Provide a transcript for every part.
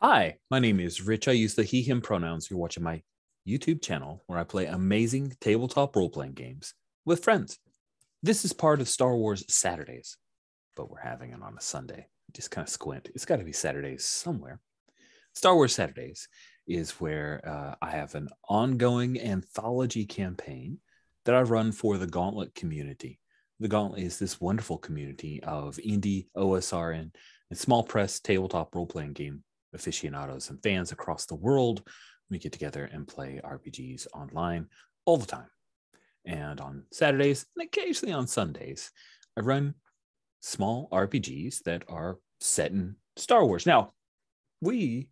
Hi, my name is Rich. I use the he, him pronouns. You're watching my YouTube channel where I play amazing tabletop role-playing games with friends. This is part of Star Wars Saturdays, but we're having it on a Sunday. Just kind of squint. It's got to be Saturdays somewhere. Star Wars Saturdays is where I have an ongoing anthology campaign that I run for the Gauntlet community. The Gauntlet is this wonderful community of indie, OSR, and small press tabletop role-playing game aficionados and fans across the world. We get together and play RPGs online all the time. And on Saturdays and occasionally on Sundays, I run small RPGs that are set in Star Wars. Now, we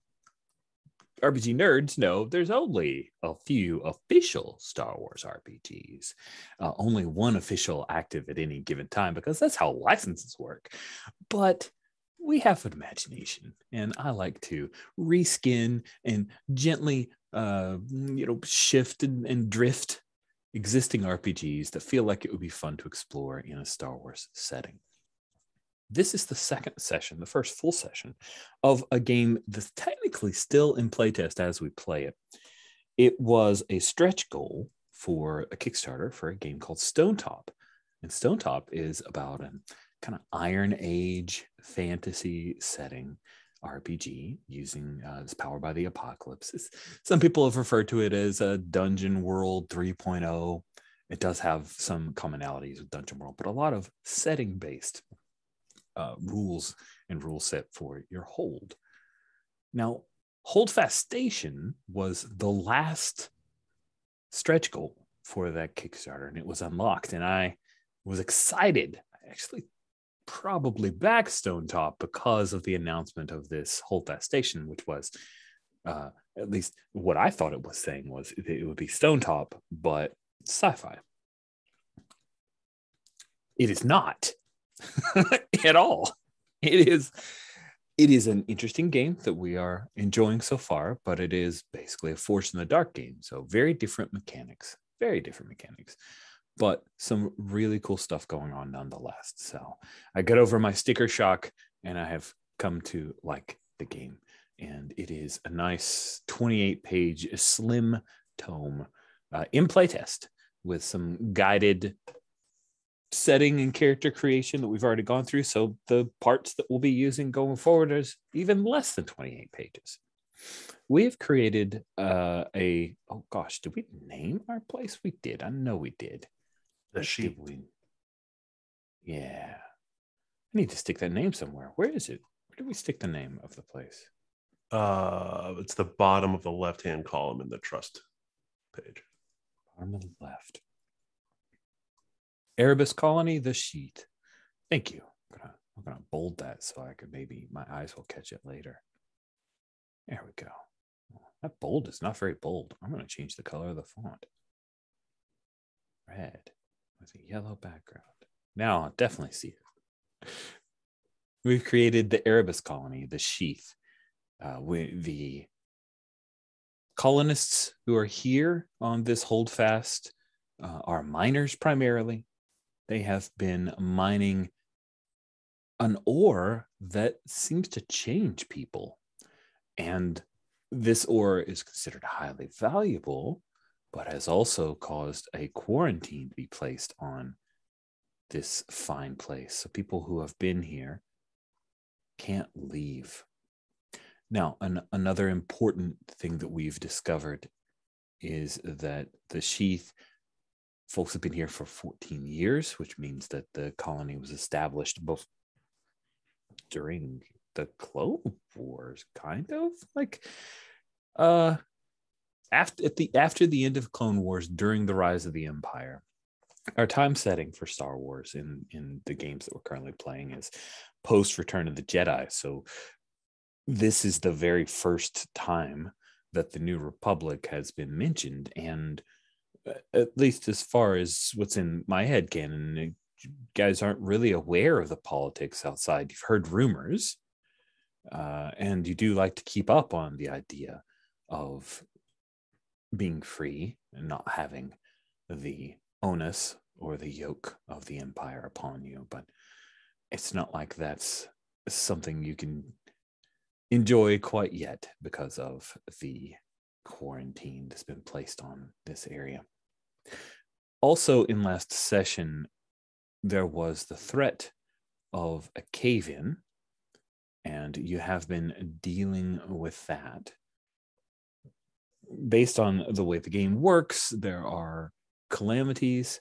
RPG nerds know there's only a few official Star Wars RPGs, only one official active at any given time, because that's how licenses work. But we have an imagination, and I like to reskin and gently, shift and drift existing RPGs that feel like it would be fun to explore in a Star Wars setting. This is the second session, the first full session of a game that's technically still in playtest as we play it. It was a stretch goal for a Kickstarter for a game called Stonetop. And Stonetop is about a kind of Iron Age fantasy setting RPG using it's powered by the apocalypse. Some people have referred to it as a Dungeon World 3.0. It does have some commonalities with Dungeon World, but a lot of setting-based rules and rule set for your hold. Now, Holdfast Station was the last stretch goal for that Kickstarter, and it was unlocked, and I was excited. I actually probably backed Stonetop because of the announcement of this Holdfast Station, which was at least what I thought it was saying was it would be Stonetop, but sci-fi. It is not at all. It is an interesting game that we are enjoying so far, but it is basically a Force in the Dark game. So very different mechanics, but some really cool stuff going on nonetheless. So I got over my sticker shock and I have come to like the game. And it is a nice 28-page slim tome in playtest with some guided setting and character creation that we've already gone through. So the parts that we'll be using going forward is even less than 28 pages. We have created oh gosh, did we name our place? We did. I know we did. The sheep. Yeah. I need to stick that name somewhere. Where is it? Where did we stick the name of the place? It's the bottom of the left-hand column in the trust page. Bottom of the left. Erebus Colony, the sheet. Thank you. I'm gonna bold that so I could maybe my eyes will catch it later. There we go. That bold is not very bold. I'm gonna change the color of the font. Red with a yellow background. Now I'll definitely see it. We've created the Erebus Colony, the sheath. With the colonists who are here on this holdfast are miners primarily. They have been mining an ore that seems to change people. And this ore is considered highly valuable, but has also caused a quarantine to be placed on this fine place. So people who have been here can't leave. Now, another important thing that we've discovered is that the sheath folks have been here for 14 years, which means that the colony was established both during the Clone Wars, kind of like after the end of Clone Wars, during the rise of the Empire. Our time setting for Star Wars in the games that we're currently playing is post Return of the Jedi. So this is the very first time that the New Republic has been mentioned, and at least as far as what's in my head canon, you guys aren't really aware of the politics outside. You've heard rumors, and you do like to keep up on the idea of being free and not having the onus or the yoke of the Empire upon you. But it's not like that's something you can enjoy quite yet because of the quarantine that's been placed on this area. Also, in last session, there was the threat of a cave-in, and you have been dealing with that. Based on the way the game works, there are calamities,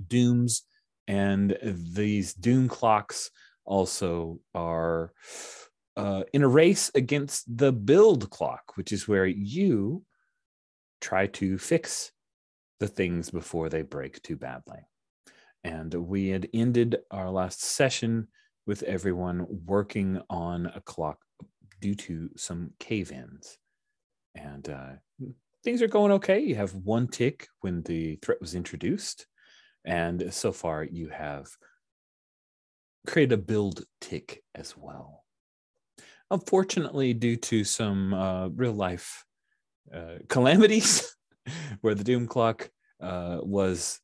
dooms, and these doom clocks also are in a race against the build clock, which is where you try to fix the things before they break too badly. And we had ended our last session with everyone working on a clock due to some cave-ins. And things are going okay. You have one tick when the threat was introduced. And so far, you have created a build tick as well. Unfortunately, due to some real-life calamities, where the doom clock was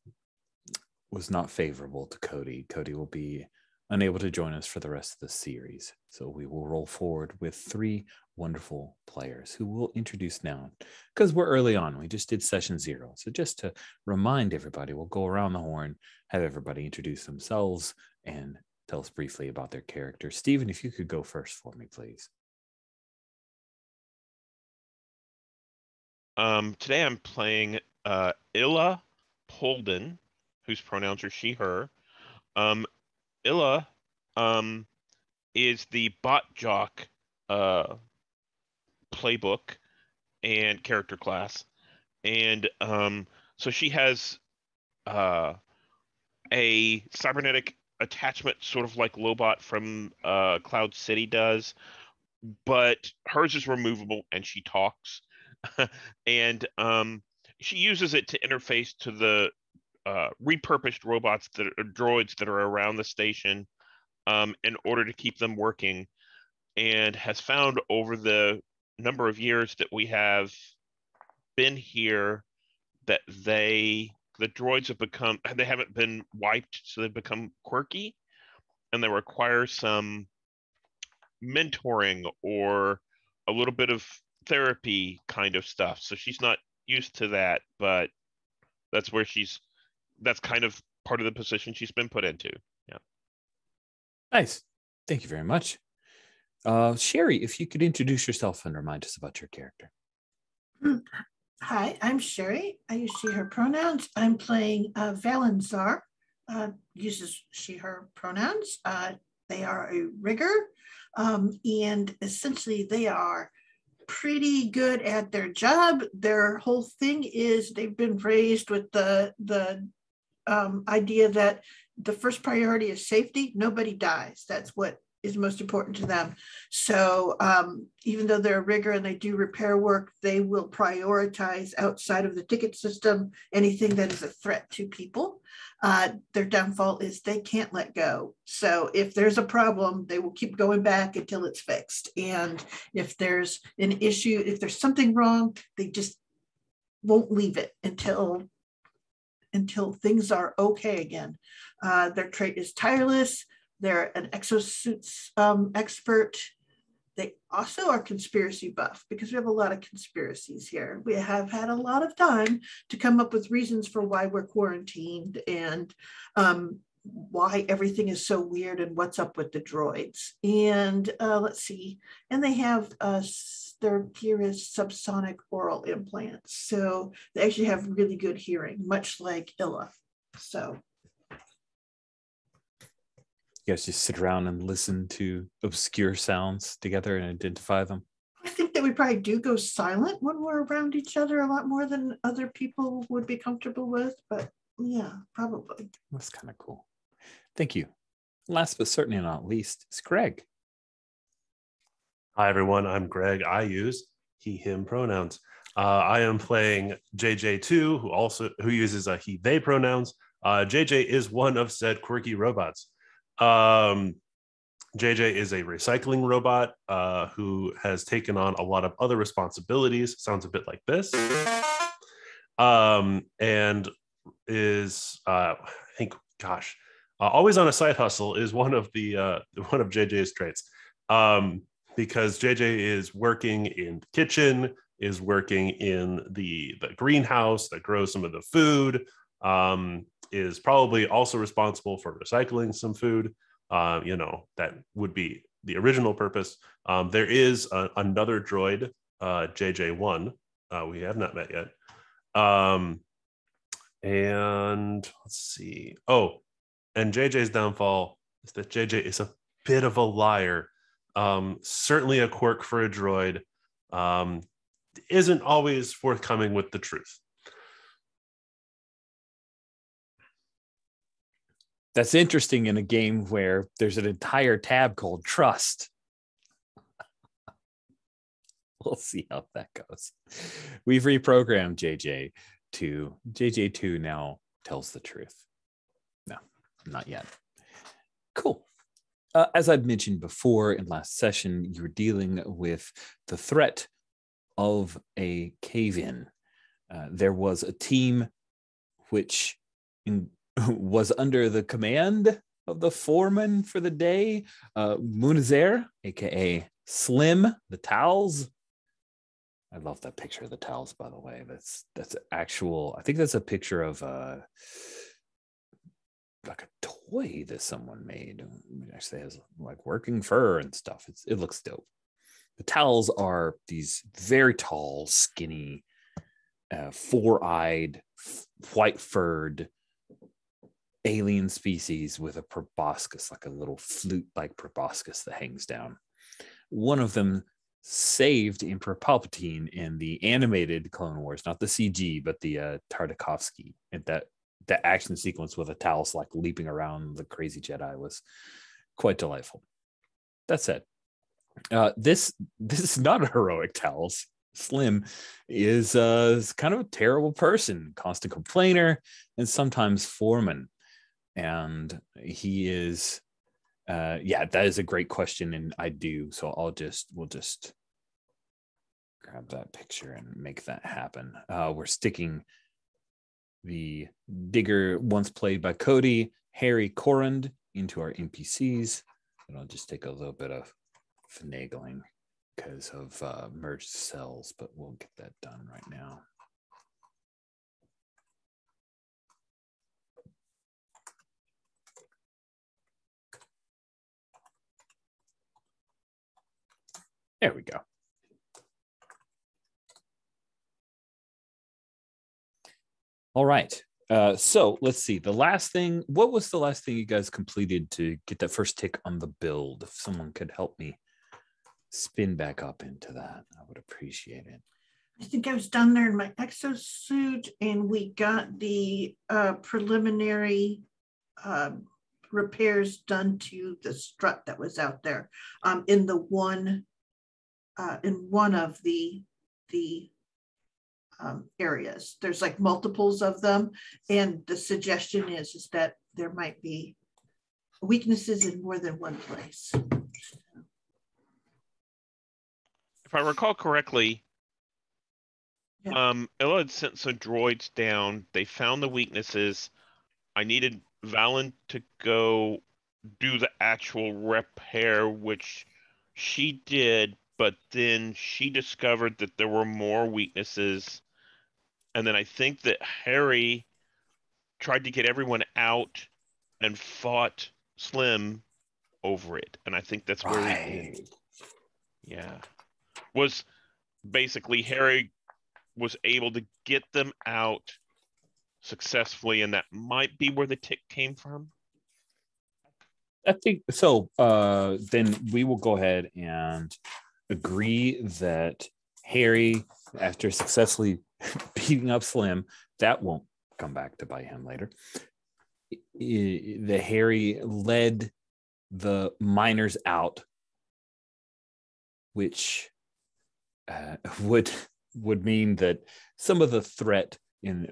not favorable to Cody. Cody will be unable to join us for the rest of the series. So we will roll forward with 3 wonderful players who we'll introduce now because we're early on. We just did session 0. So just to remind everybody, we'll go around the horn, have everybody introduce themselves and tell us briefly about their character. Stephen, if you could go first for me, please. Today I'm playing Illa Holden, whose pronouns are she, her. Illa is the bot jock playbook and character class. And so she has a cybernetic attachment, sort of like Lobot from Cloud City does, but hers is removable and she talks. And she uses it to interface to the repurposed robots that are droids that are around the station in order to keep them working, and has found over the number of years that we have been here that the droids they haven't been wiped, so they've become quirky, and they require some mentoring or a little bit of therapy kind of stuff. So she's not used to that, but that's kind of part of the position she's been put into. Yeah. Nice. Thank you very much. Sherry, if you could introduce yourself and remind us about your character. Hi, I'm Sherry. I use she, her pronouns. I'm playing Valenzar, uses she, her pronouns. They are a rigger, and essentially they are pretty good at their job. Their whole thing is they've been raised with the idea that the first priority is safety. Nobody dies. That's what is most important to them. So even though they're a rigger and they do repair work, they will prioritize outside of the ticket system anything that is a threat to people. Their downfall is they can't let go. So if there's a problem, they will keep going back until it's fixed. And if there's an issue, if there's something wrong, they just won't leave it until things are okay again. Their trait is tireless. They're an exosuits expert. They also are conspiracy buff because we have a lot of conspiracies here. We have had a lot of time to come up with reasons for why we're quarantined and why everything is so weird and what's up with the droids. And let's see. And they have their gear is subsonic oral implants. So they actually have really good hearing, much like Illa. So you guys just sit around and listen to obscure sounds together and identify them? I think that we probably do go silent when we're around each other a lot more than other people would be comfortable with, but yeah, probably. That's kind of cool. Thank you. Last but certainly not least is Greg. Hi, everyone. I'm Greg. I use he, him pronouns. I am playing JJ2, who uses he, they pronouns. JJ is one of said quirky robots. JJ is a recycling robot who has taken on a lot of other responsibilities. Sounds a bit like this. And is, I think, always on a side hustle is one of JJ's traits. because JJ is working in the kitchen, is working in the greenhouse that grows some of the food, is probably also responsible for recycling some food. That would be the original purpose. There is another droid, JJ1. We have not met yet. And let's see. Oh, and JJ's downfall is that JJ is a bit of a liar. Certainly a quirk for a droid. Isn't always forthcoming with the truth. That's interesting in a game where there's an entire tab called Trust. We'll see how that goes. We've reprogrammed JJ to JJ2 now tells the truth. No, not yet. Cool. As I've mentioned before in last session, you were dealing with the threat of a cave-in. There was a team which was under the command of the foreman for the day, Munizer, aka Slim, the towels. I love that picture of the towels, by the way. That's actual. I think that's a picture of like a toy that someone made. It actually has like working fur and stuff. It looks dope. The towels are these very tall, skinny, four-eyed, white-furred alien species with a proboscis, like a little flute-like proboscis that hangs down. One of them saved Emperor Palpatine in the animated Clone Wars, not the CG, but the Tartakovsky. And that action sequence with a Talos like leaping around the crazy Jedi was quite delightful. That said, this is not a heroic Talos. Slim is kind of a terrible person, constant complainer, and sometimes foreman. And he is, that is a great question, and I do. So we'll just grab that picture and make that happen. We're sticking the digger, once played by Cody, Harry Corrand, into our NPCs. And I'll just take a little bit of finagling because of merged cells, but we'll get that done right now. There we go. All right. So let's see. What was the last thing you guys completed to get that first tick on the build? If someone could help me spin back up into that, I would appreciate it. I think I was down there in my exosuit, and we got the preliminary repairs done to the strut that was out there in one of the areas. There's like multiples of them, and the suggestion is that there might be weaknesses in more than one place. If I recall correctly, Yeah. Ella had sent some droids down. They found the weaknesses. I needed Valen to go do the actual repair, which she did, but then she discovered that there were more weaknesses. And then I think that Harry tried to get everyone out and fought Slim over it. And I think that's where we ended. Yeah. Was basically Harry was able to get them out successfully, and that might be where the tick came from. I think so. Then we will go ahead and agree that Harry, after successfully beating up Slim, that won't come back to bite him later. The Harry led the miners out, which would mean that some of the threat in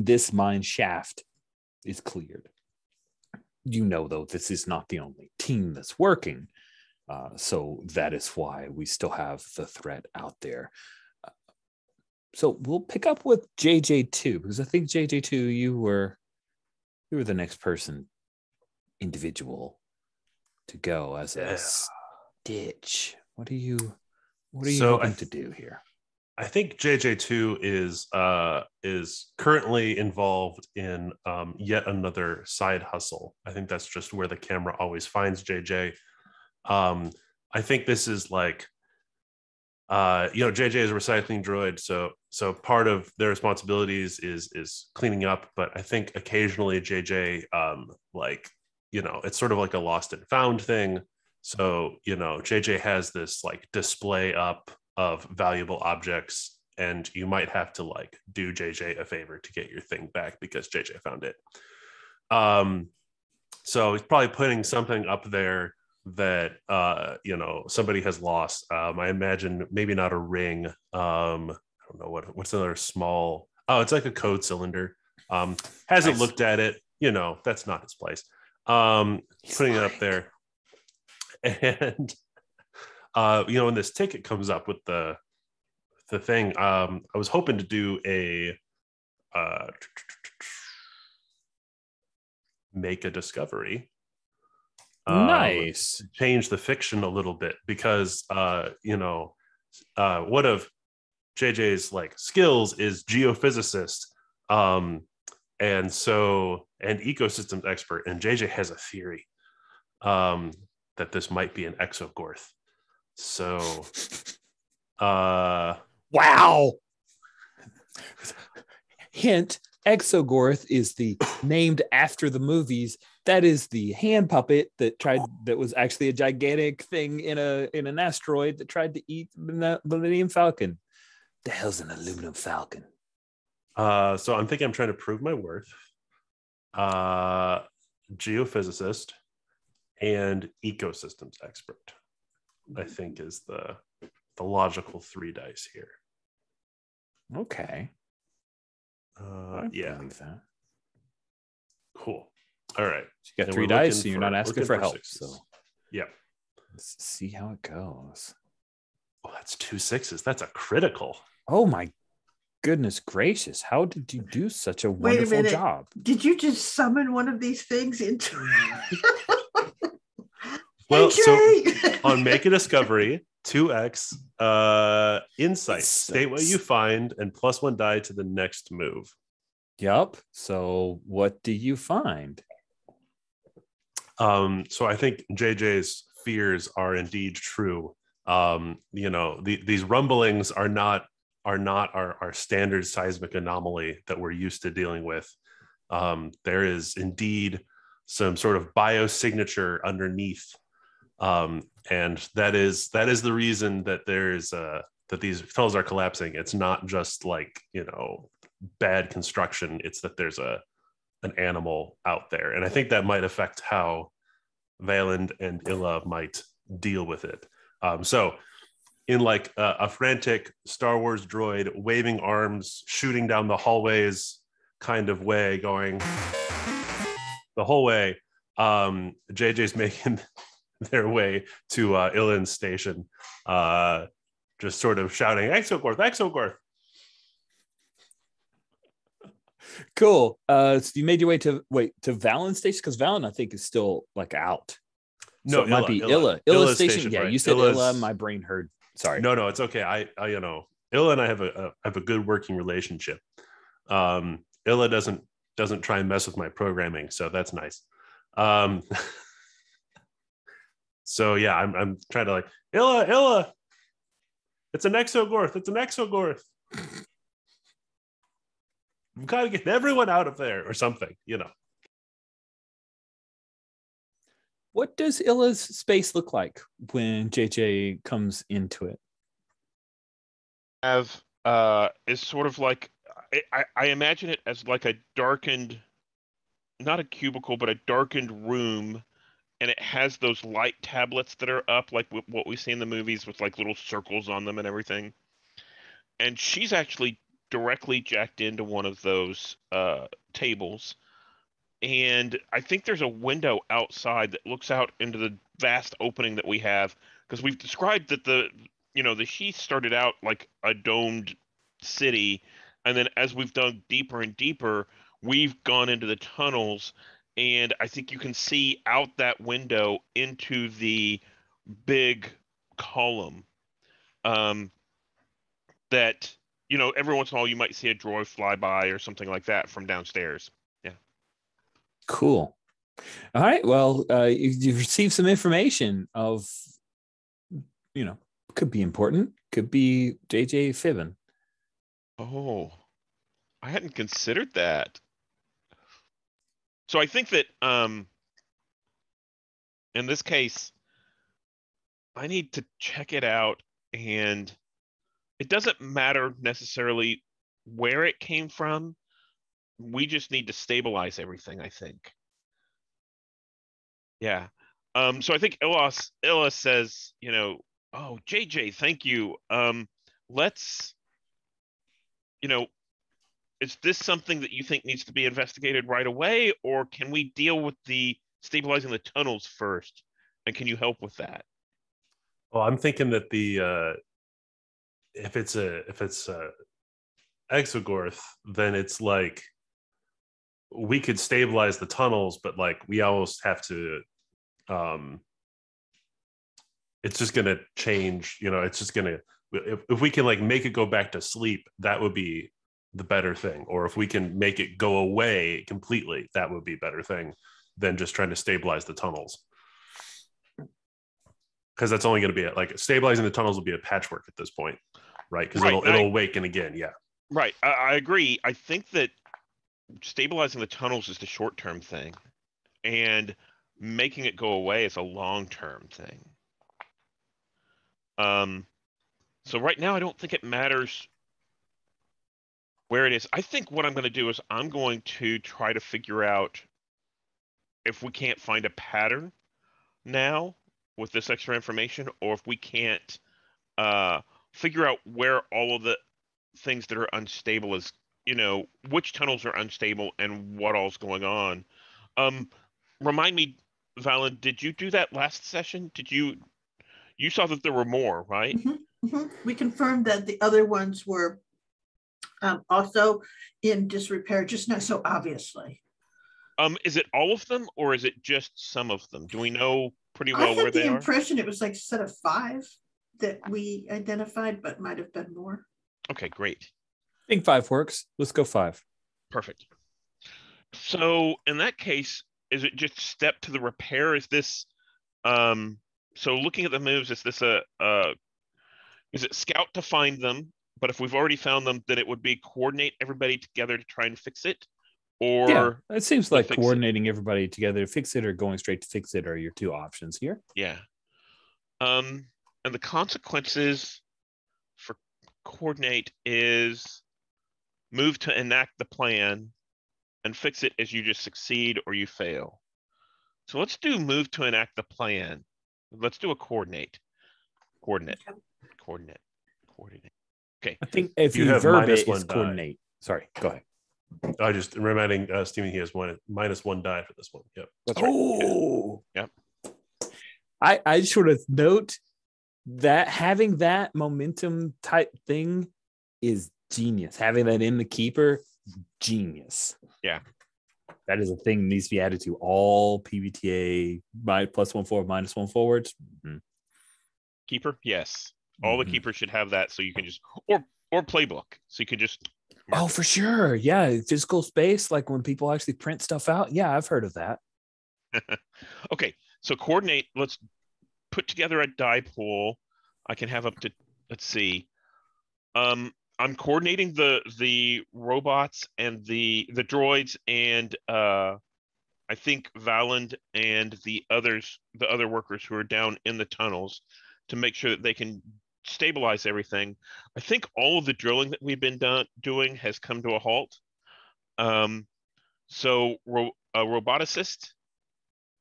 this mine shaft is cleared. You know, though, this is not the only team that's working. So that is why we still have the threat out there. So we'll pick up with JJ2, because I think JJ2, you were the next individual to go as ditch. What are you So hoping to do here? I think JJ2 is currently involved in yet another side hustle. I think that's just where the camera always finds JJ. I think this is like, JJ is a recycling droid, so part of their responsibilities is cleaning up. But I think occasionally JJ, it's sort of like a lost and found thing. So JJ has this like display up of valuable objects, and you might have to like do JJ a favor to get your thing back because JJ found it. So he's probably putting something up there that somebody has lost. I imagine maybe not a ring. I don't know what's another small. Oh, it's like a code cylinder. Hasn't looked at it. That's not his place. Putting it up there, and when this ticket comes up with the thing, I was hoping to do a make a discovery. Nice. Change the fiction a little bit because one of JJ's like skills is geophysicist, and ecosystems expert, and JJ has a theory that this might be an exogorth. So wow. Hint, Exogorth is the named after the movies. That is the hand puppet that was actually a gigantic thing in an asteroid that tried to eat the Millennium Falcon. The hell's an aluminum falcon? So I'm thinking I'm trying to prove my worth. Geophysicist and ecosystems expert, I think, is the logical 3 dice here. Okay. Yeah. Believe that. Cool. All right. You got 3 dice, so you're not asking for help. 6s. So yeah. Let's see how it goes. Oh, that's 2 6s. That's a critical. Oh my goodness gracious. How did you do such a wonderful job? Did you just summon one of these things into Well, so on Make a Discovery, 2x insight. State what you find and +1 die to the next move. Yep. So what do you find? So I think JJ's fears are indeed true. These rumblings are not our standard seismic anomaly that we're used to dealing with. There is indeed some sort of biosignature underneath. And that is the reason that that these tunnels are collapsing. It's not just like bad construction. It's that there's an animal out there, and I think that might affect how Valand and Illa might deal with it. So in like a frantic Star Wars droid waving arms, shooting down the hallways kind of way, going the whole way, JJ's making their way to Illin's station, just sort of shouting, Exogorth, Exogorth. Cool. So you made your way to Valen's station, because Valen, I think, is still like out. No, so it might be Illa. Illa's station. Yeah, right. You said Illa. My brain heard. Sorry. No, it's okay. I Illa and I have a good working relationship. Illa doesn't try and mess with my programming, so that's nice. So yeah, I'm trying to like Illa. It's an Exogorth. It's an Exogorth. We've got to get everyone out of there or something, What does Illa's space look like when JJ comes into it? Is sort of like I imagine it as like a darkened, not a cubicle, but a darkened room, and it has those light tablets that are up, like what we see in the movies with like little circles on them and everything. And she's actually directly jacked into one of those tables, and I think there's a window outside that looks out into the vast opening that we have, because we've described that the Heath started out like a domed city, and then as we've dug deeper and deeper, we've gone into the tunnels, and I think you can see out that window into the big column that, every once in a while you might see a droid fly by or something like that from downstairs. Yeah. Cool. All right. Well, you've received some information of, could be important, could be JJ fibbing. Oh, I hadn't considered that. So I think that in this case, I need to check it out, and it doesn't matter necessarily where it came from. We just need to stabilize everything, I think. Yeah. So I think Illa says, oh, JJ, thank you. Let's, is this something that you think needs to be investigated right away, or can we deal with the stabilizing the tunnels first? And can you help with that? Well, I'm thinking that if it's Exogorth, then it's like we could stabilize the tunnels, but like we almost have to. It's just gonna change. It's just gonna if we can like make it go back to sleep, that would be the better thing. Or if we can make it go away completely, that would be a better thing than just trying to stabilize the tunnels. Because that's only going to be like stabilizing the tunnels will be a patchwork at this point, right? Because it'll awaken again. Yeah. Right. I agree. I think that stabilizing the tunnels is the short-term thing, and making it go away is a long-term thing. So right now I don't think it matters where it is. I think what I'm going to do is I'm going to try to figure out if we can't find a pattern now with this extra information, or if we can't figure out where all of the things that are unstable is, which tunnels are unstable and what all's going on. Remind me, Valen, did you do that last session? You saw that there were more, right? Mm-hmm, mm-hmm. We confirmed that the other ones were also in disrepair, just not so obviously. Is it all of them, or is it just some of them? Do we know pretty well where they are? I had the impression it was like a set of 5 that we identified, but might have been more. Okay, great. I think 5 works. Let's go 5. Perfect. So in that case, is it just step to the repair? Is this so looking at the moves, is this is it scout to find them? But if we've already found them, then it would be coordinate everybody together to try and fix it. Or yeah, it seems like coordinating everybody together to fix it or going straight to fix it are your 2 options here. Yeah. And the consequences for coordinate is move to enact the plan and fix it as you just succeed or you fail. So let's do move to enact the plan. Let's do a coordinate. Coordinate. Okay. I think if you verb it, it's coordinate. Sorry, go ahead. I just reminding Steven he has -1 die for this one. Yep. That's right. Oh, yep. I sort of note that having that momentum type thing is genius. Having that in the keeper, genius. Yeah. That is a thing that needs to be added to all PBTA +1 forward, -1 forwards. Mm-hmm. Keeper, yes. All the keepers should have that, so you can just or playbook, so you can just. Oh, for sure. Yeah, physical space, like when people actually print stuff out. Yeah, I've heard of that. Okay, so coordinate. Let's put together a die pool. I can have up to, let's see. I'm coordinating the robots and the droids, and I think Valand and the other workers who are down in the tunnels to make sure that they can stabilize everything. I think all of the drilling that we've been doing has come to a halt. So a roboticist,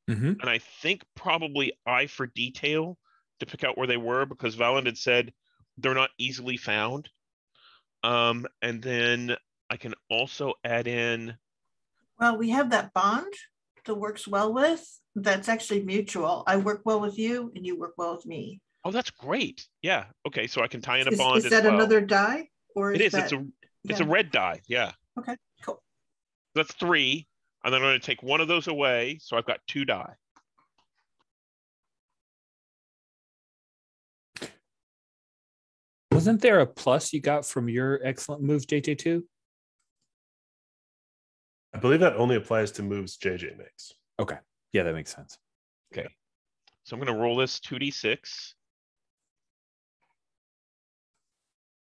and I think probably eye for detail to pick out where they were, because Valand had said they're not easily found. And then I can also add in. Well, we have that bond that works well with. That's actually mutual. I work well with you, and you work well with me. Oh, that's great. Yeah. Okay, so I can tie in a bond. Is that another die, or it is? It's a red die. Yeah. Okay. Cool. That's 3, and then I'm going to take one of those away, so I've got 2 die. Wasn't there a plus you got from your excellent move, JJ2? I believe that only applies to moves JJ makes. Okay. Yeah, that makes sense. Okay. So I'm going to roll this 2d6.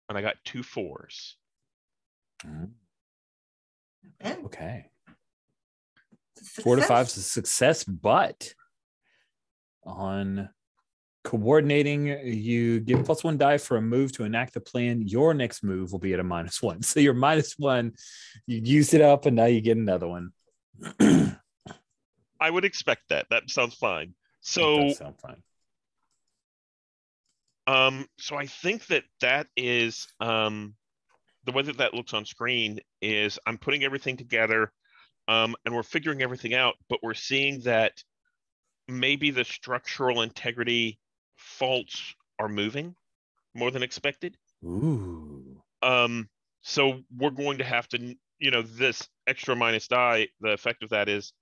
And I got 2 4s. Okay. Success. 4 to 5 is a success, but on coordinating, you get +1 die for a move to enact the plan. Your next move will be at a -1. So your -1, you used it up, and now you get another one. I would expect that. That sounds fine. That So, does sound fine. so I think that is the way that looks on screen is I'm putting everything together, and we're figuring everything out, but we're seeing that maybe the structural integrity faults are moving more than expected. Ooh. So we're going to have to, this extra minus die, the effect of that is,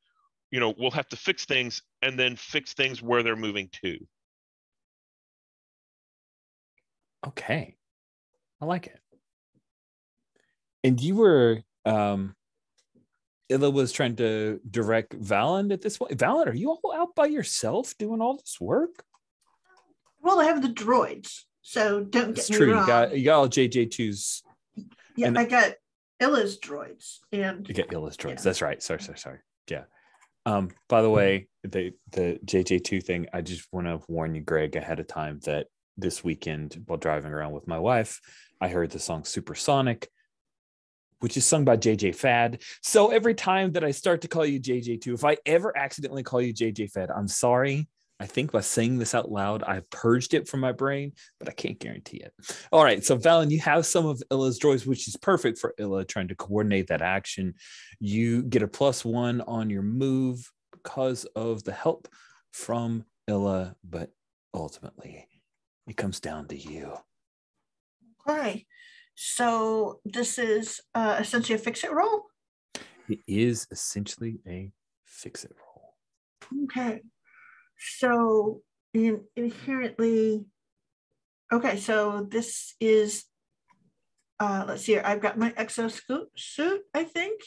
we'll have to fix things and then fix things where they're moving to. Okay. I like it. And you were Illa was trying to direct Valen at this point. Valen, are you all out by yourself doing all this work? Well, I have the droids, so don't It's get me true. wrong. You got all JJ2's. Yeah, and- I got Illa's droids, and You got Illa's droids. Yeah. That's right. Sorry. Yeah. By the way, the JJ2 thing, I just want to warn you, Greg, ahead of time that this weekend while driving around with my wife, I heard the song Supersonic, which is sung by JJ Fad. So every time that I start to call you JJ2, if I ever accidentally call you JJ Fad, I'm sorry. I think by saying this out loud, I've purged it from my brain, but I can't guarantee it. All right. So Valen, you have some of Illa's droids, which is perfect for Illa trying to coordinate that action. You get a +1 on your move because of the help from Illa, but ultimately it comes down to you. okay. So this is essentially a fix-it roll. It is essentially a fix-it roll. Okay. So inherently, okay. So this is, let's see here. I've got my exosuit, I think.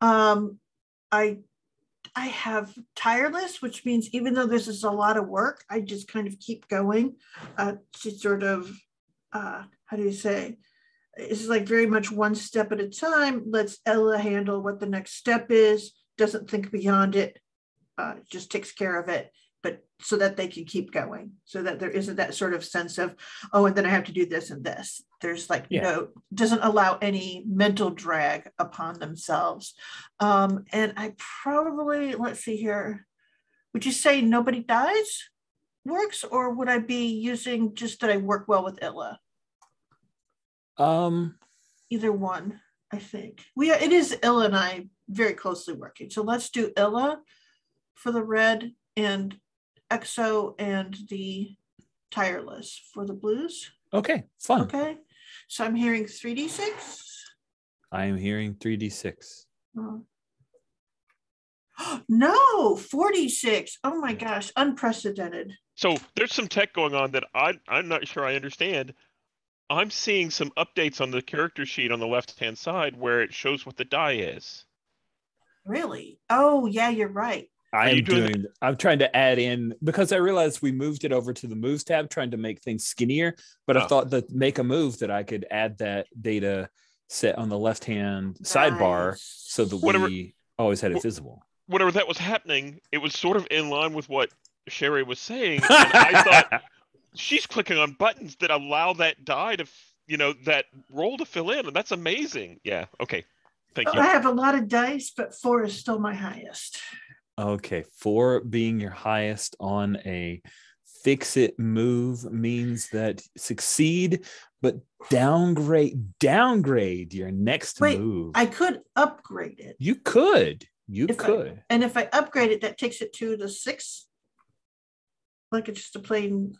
I have tireless, which means even though this is a lot of work, I just kind of keep going to sort of, how do you say? It's like very much one step at a time. Lets Ella handle what the next step is, doesn't think beyond it, just takes care of it, but so that they can keep going, so that there isn't that sort of sense of, oh, and then I have to do this and this. There's like, doesn't allow any mental drag upon themselves. And I probably, let's see here, would you say nobody dies works, or would I be using just that I work well with Illa? Either one, I think. It is Illa and I very closely working. So let's do Illa for the red and Exo and the tireless for the blues. Okay, fun. Okay. So I'm hearing 3d6. I am hearing 3d6. No, 46. Oh my gosh, unprecedented. So there's some tech going on that I'm not sure I understand. I'm seeing some updates on the character sheet on the left-hand side where it shows what the die is. Really? Oh, yeah, you're right. I'm trying to add in, because I realized we moved it over to the moves tab, trying to make things skinnier, but I thought that make a move that I could add that data set on the left-hand sidebar so that we always had it visible. Whatever that was happening, it was sort of in line with what Sherry was saying. And I thought she's clicking on buttons that allow that die to, that roll to fill in. And that's amazing. Yeah. Okay. Thank you. I have a lot of dice, but 4 is still my highest. Okay. 4 being your highest on a fix-it move means that succeed, but downgrade your next move. I could upgrade it. You could. You could. And if I upgrade it, that takes it to the 6. Like it's just a plain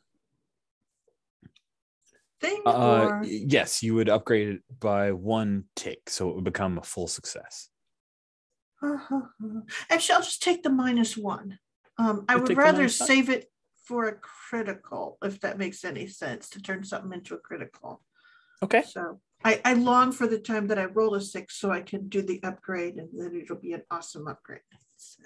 thing? Yes, you would upgrade it by 1 tick, so it would become a full success. Actually, I'll just take the -1. I would rather save it for a critical, if that makes any sense, to turn something into a critical. Okay. So I long for the time that I roll a 6 so I can do the upgrade, and then it'll be an awesome upgrade. So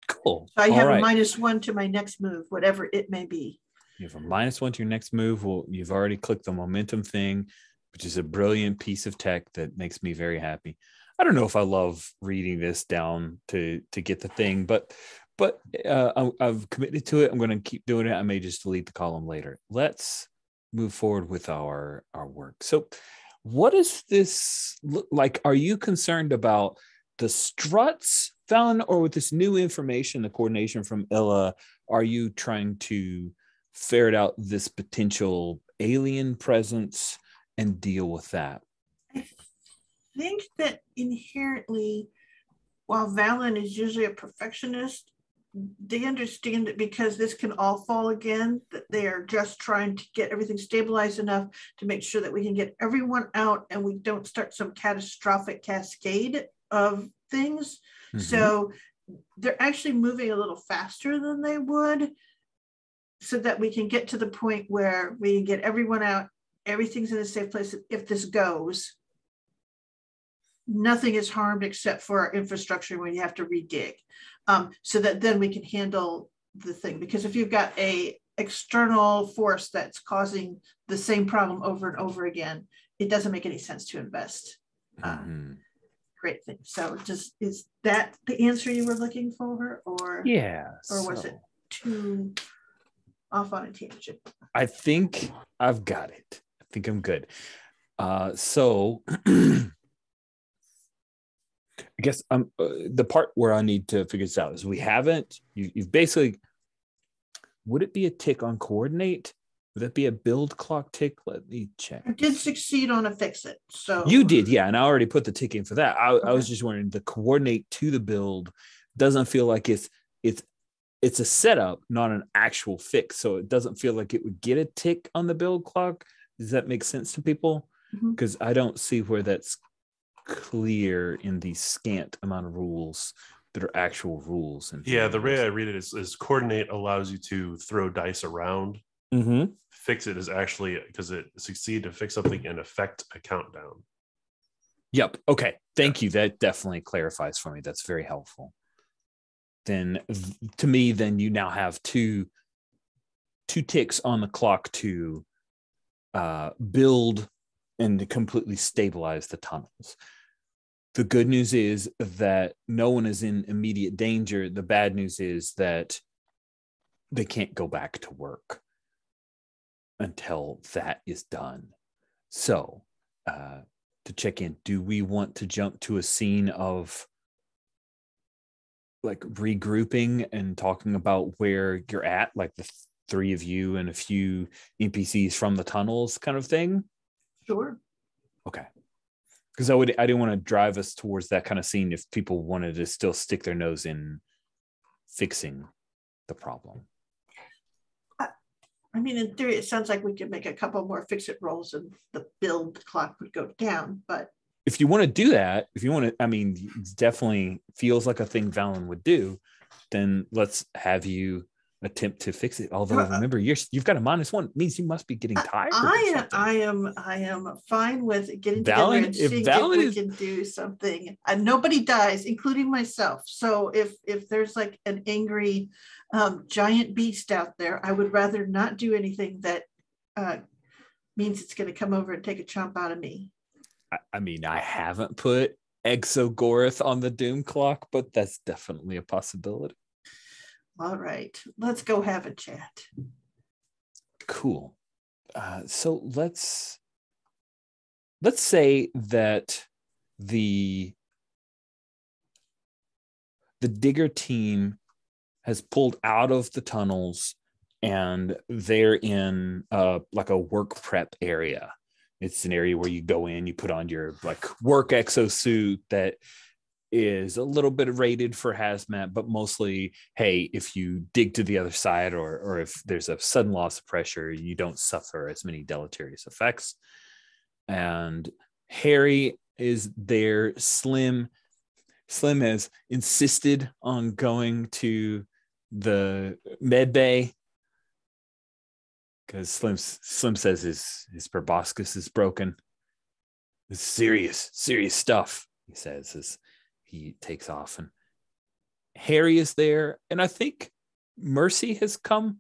Cool. I have All a right. -1 to my next move, whatever it may be. You have a -1 to your next move. Well, you've already clicked the momentum thing, which is a brilliant piece of tech that makes me very happy. I don't know if I love reading this down to get the thing, but I've committed to it. I'm going to keep doing it. I may just delete the column later. Let's move forward with our work. So what does this look like? Are you concerned about the struts, Fallon, or with this new information, the coordination from Illa, are you trying to ferret out this potential alien presence and deal with that? I think that inherently, while Valen is usually a perfectionist, they understand that because this can all fall again, that they are just trying to get everything stabilized enough to make sure that we can get everyone out and we don't start some catastrophic cascade of things. Mm-hmm. So they're actually moving a little faster than they would so that we can get to the point where we can get everyone out, everything's in a safe place. If this goes, nothing is harmed except for our infrastructure when you have to redig, so that then we can handle the thing. Because if you've got a external force that's causing the same problem over and over again, it doesn't make any sense to invest. Great thing. So just, is that the answer you were looking for, or or was it too off on a tangent? I think I've got it. I think I'm good. So I guess the part where I need to figure this out is you've basically, would it be a tick on coordinate? Would that be a build clock tick? Let me check. I did succeed on a fix it. So you did, yeah, and I already put the tick in for that. I was just wondering, the coordinate to the build doesn't feel like it's a setup, not an actual fix. So it doesn't feel like it would get a tick on the build clock. Does that make sense to people? Because I don't see where that's clear in the scant amount of rules that are actual rules. And yeah, the way I read it is coordinate allows you to throw dice around. Fix it is actually because it succeed to fix something and affect a countdown. Yep. Okay. Thank you. That definitely clarifies for me. That's very helpful. Then to me, then you now have two ticks on the clock to build and to completely stabilize the tunnels. The good news is that no one is in immediate danger. The bad news is that they can't go back to work until that is done. So to check in, do we want to jump to a scene of like regrouping and talking about where you're at, like the three of you and a few NPCs from the tunnels kind of thing? Sure. Okay. Because I didn't want to drive us towards that kind of scene if people wanted to still stick their nose in fixing the problem. I mean, in theory, it sounds like we could make a couple more fix-it rolls and the build clock would go down. But if you want to do that, I mean, it definitely feels like a thing Valen would do, then let's have you attempt to fix it. Although remember, you've got a -1. It means you must be getting tired. I am fine with getting together and seeing if we can do something. Nobody dies, including myself. So if there's like an angry giant beast out there, I would rather not do anything that means it's going to come over and take a chomp out of me. I mean, I haven't put Exogorth on the Doom clock, but that's definitely a possibility. All right, let's go have a chat. Cool. So let's say that the digger team has pulled out of the tunnels and they're in like a work prep area. It's an area where you go in, you put on your like work exosuit that is a little bit rated for hazmat, but mostly, hey, if you dig to the other side or if there's a sudden loss of pressure, you don't suffer as many deleterious effects. And Harry is there. Slim has insisted on going to the med bay because Slim says his proboscis is broken. It's serious stuff, he says as he takes off. And Harry is there, and I think Mercy has come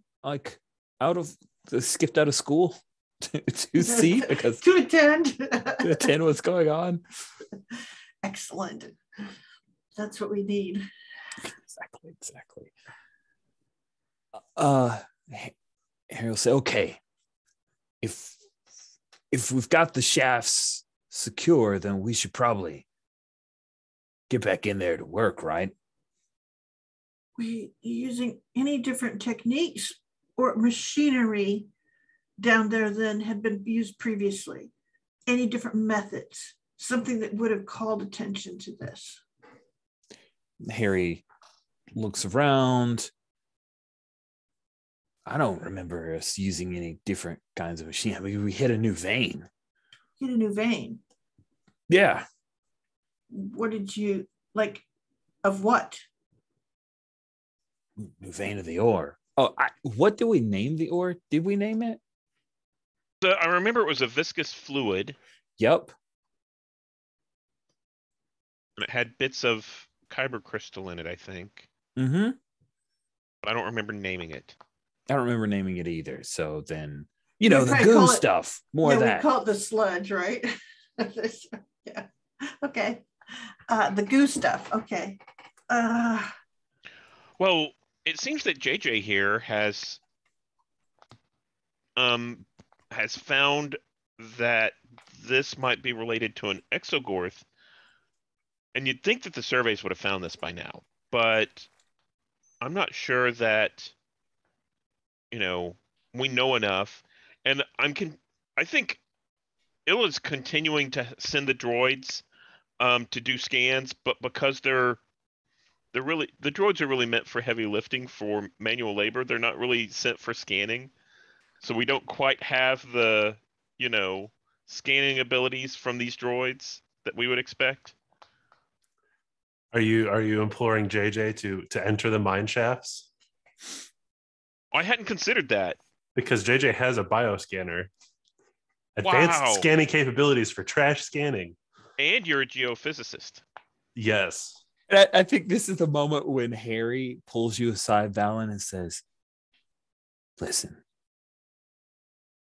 skipped out of school to see because to attend what's going on. Excellent. That's what we need. Exactly. Harry will say, okay, if we've got the shafts secure, then we should probably get back in there to work, right? We using any different techniques or machinery down there than had been used previously? Any different methods? Something that would have called attention to this? Harry looks around. I don't remember us using any different kinds of machine. I mean, we hit a new vein. Hit a new vein? Yeah. What did you, like, of what? New vein of the ore. Oh, what did we name the ore? Did we name it? So I remember it was a viscous fluid. Yep. And it had bits of Kyber crystal in it, I think. Mm-hmm. But I don't remember naming it. I don't remember naming it either. So then, the goo stuff. More of that. We call it the sludge, right? Yeah. Okay. The goo stuff. Okay. Well, it seems that JJ here has found that this might be related to an exogorth. And you'd think that the surveys would have found this by now, but I'm not sure that, we know enough. And I think Illa's continuing to send the droids to do scans, but because the droids are really meant for heavy lifting, for manual labor, they're not really sent for scanning. So we don't quite have the, scanning abilities from these droids that we would expect. Are you imploring JJ to enter the mine shafts? I hadn't considered that. Because JJ has a bioscanner. Advanced scanning capabilities for trash scanning. And you're a geophysicist. Yes. And I think this is the moment when Harry pulls you aside, Valen, and says, listen,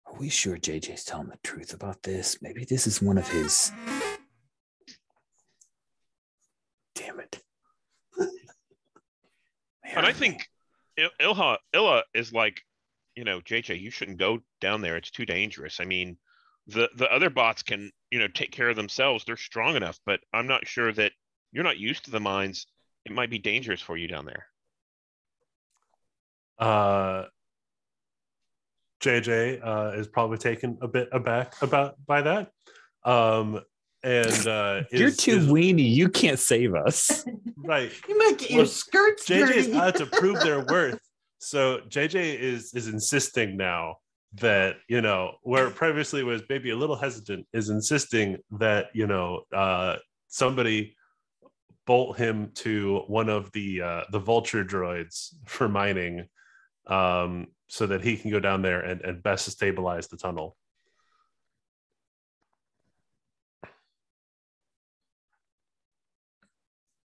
are we sure JJ's telling the truth about this? Maybe this is one of his... Damn it. And I think Illa is like, JJ, you shouldn't go down there. It's too dangerous. I mean, the other bots can, take care of themselves. They're strong enough, but I'm not sure that you're not used to the mines. It might be dangerous for you down there. JJ is probably taken a bit aback by that. You're too weenie. You can't save us. Right. You might get your skirts JJ's dirty. out to prove their worth. So JJ is insisting now that, where previously was maybe a little hesitant, is insisting that, somebody bolt him to one of the Vulture droids for mining, so that he can go down there and best stabilize the tunnel.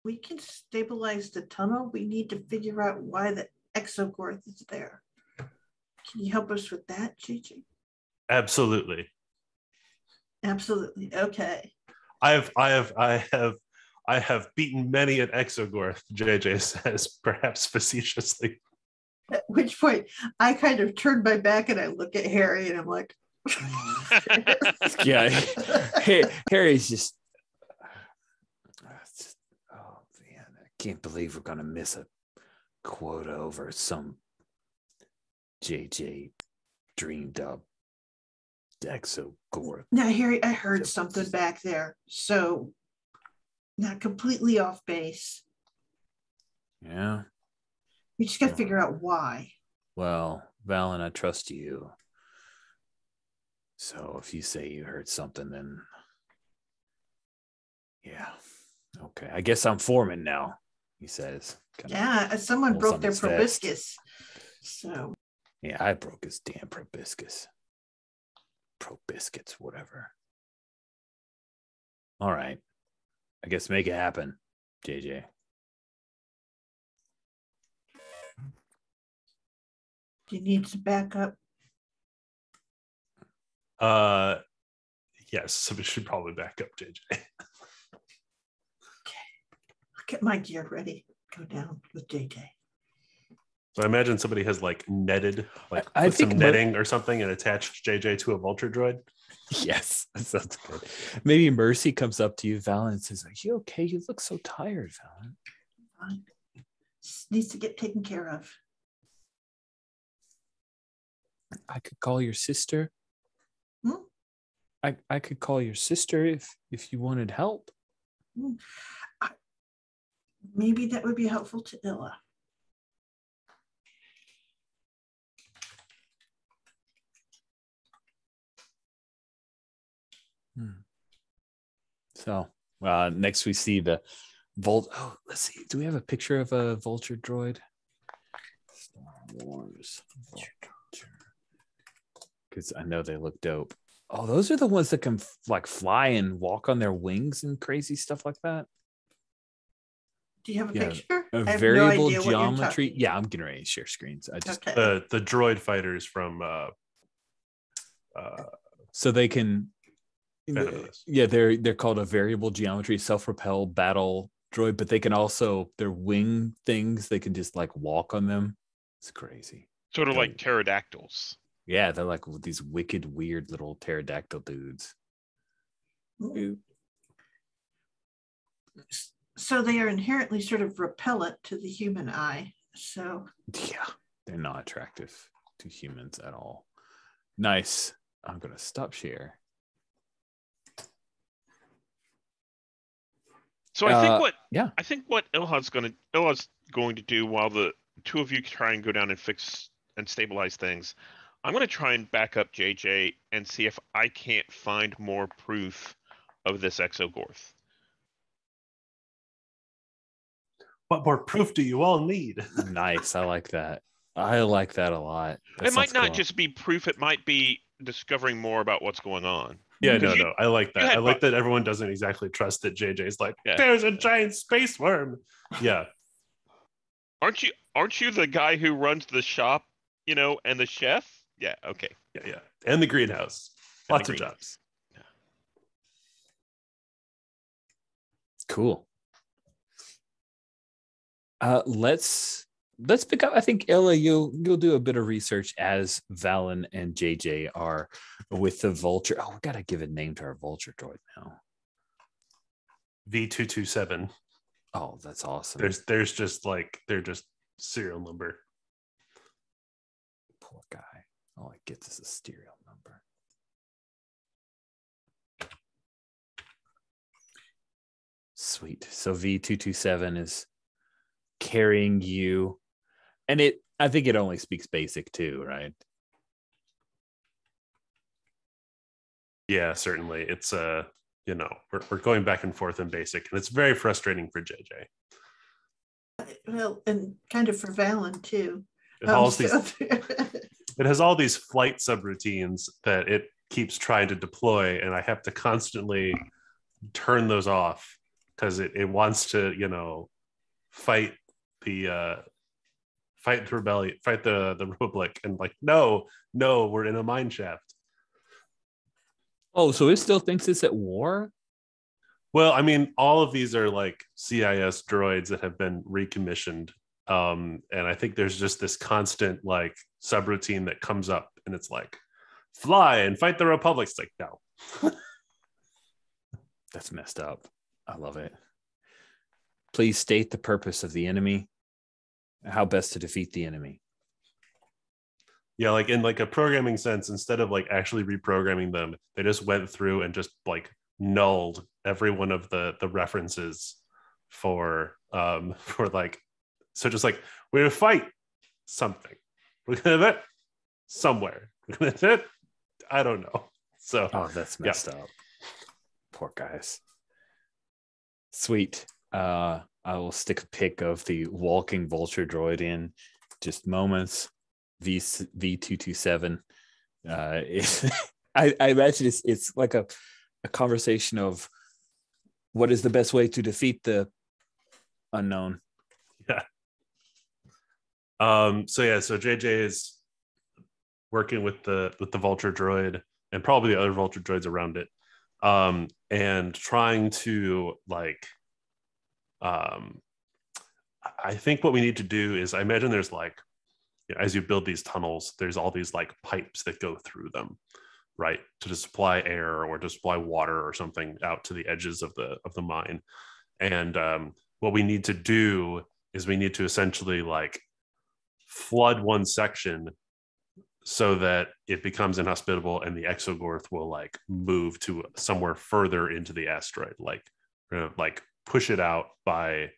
We can stabilize the tunnel. We need to figure out why the exogorth is there. Can you help us with that, JJ? Absolutely. Okay. I have beaten many an exogorth, JJ says, perhaps facetiously. At which point I kind of turn my back and I look at Harry and I'm like, yeah. Harry's just, oh man, I can't believe we're gonna miss a quota over some JJ dreamed up exogorth. Now, Harry, I heard something back there, so not completely off base. Yeah. We just got to figure out why. Well, Valen, I trust you. So if you say you heard something, then yeah. Okay. I guess I'm foreman now. he says. Yeah, someone pulls broke on their his vest. proboscis. So Yeah, I broke his damn proboscis. Probiscuits, whatever. All right. I guess make it happen, JJ. do you need some backup? Yes, so we should probably back up, JJ. I'll get my gear ready. Go down with JJ. So I imagine somebody has like netted, like I put some think netting or something and attached JJ to a Vulture Droid. Yes, that sounds good. Maybe Mercy comes up to you, Valen, and says, "Are you okay? You look so tired, Valen." Fine. Just needs to get taken care of. I could call your sister. Hmm? I could call your sister if you wanted help. Maybe that would be helpful to Illa. So next we see the Oh, let's see. Do we have a picture of a Vulture Droid? Star Wars Vulture. Because I know they look dope. Oh, those are the ones that can like fly and walk on their wings and crazy stuff like that. Do you have a Yeah, picture? A I have variable no idea what you're geometry. talking- Yeah, I'm getting ready to share screens. I just Okay. The droid fighters from so they can. Phantom Menace. Yeah, they're called a variable geometry self-propel battle droid, but they can also their wing things. They can just like walk on them. It's crazy. Sort of They're- like pterodactyls. Yeah, they're like these wicked, weird little pterodactyl dudes. So they are inherently sort of repellent to the human eye. So Yeah, they're not attractive to humans at all. Nice. I'm gonna stop share. So I think what Ilha's going to do while the two of you try and go down and fix and stabilize things, I'm going to try and back up JJ and see if I can't find more proof of this Exogorth. What more proof do you all need? Nice. I like that. I like that a lot. That It might sounds not cool. just be proof; it might be discovering more about what's going on. Yeah, Because no. I like that. had I like that everyone doesn't exactly trust that JJ's like, Yeah. there's a giant space worm. Yeah. Aren't you the guy who runs the shop, and the chef? Yeah. Okay. Yeah. And the greenhouse. And the Lots of greenhouse. jobs. Cool. Let's pick up. I think Ella, you'll do a bit of research as Valen and JJ are with the Vulture. Oh, we gotta give a name to our Vulture Droid now. V227. Oh, that's awesome. There's just like they're just serial number. Poor guy. All he gets is a serial number. Sweet. So V227 is carrying you, and I think it only speaks basic too, right? Yeah, certainly. It's we're going back and forth in basic, and it's very frustrating for JJ. well, and kind of for Valen too. It has all these flight subroutines that it keeps trying to deploy, and I have to constantly turn those off because it wants to, fight the rebellion, fight the Republic, and like, no, we're in a mine shaft. Oh, so it still thinks it's at war? Well, I mean, all of these are like CIS droids that have been recommissioned. And I think there's just this constant like subroutine that comes up, and it's like, fly and fight the Republic. It's like, no. That's messed up. I love it. Please state the purpose of the enemy. How best to defeat the enemy. Yeah, like in like a programming sense, instead of like actually reprogramming them, they just went through and just like nulled every one of the references for like, so just like, we're gonna fight something, we're gonna hit somewhere, we're gonna hit, I don't know. So that's messed up. Poor guys. Sweet. I I will stick a pic of the walking Vulture Droid in just moments. V227. I imagine it's like a conversation of what is the best way to defeat the unknown. Yeah. So JJ is working with the Vulture Droid and probably the other Vulture Droids around it, and trying to I think what we need to do is, I imagine there's as you build these tunnels, there's all these pipes that go through them, right, to supply air or to supply water or something out to the edges of the mine. And what we need to do is we need to essentially flood one section so that it becomes inhospitable, and the Exogorth will move to somewhere further into the asteroid, push it out by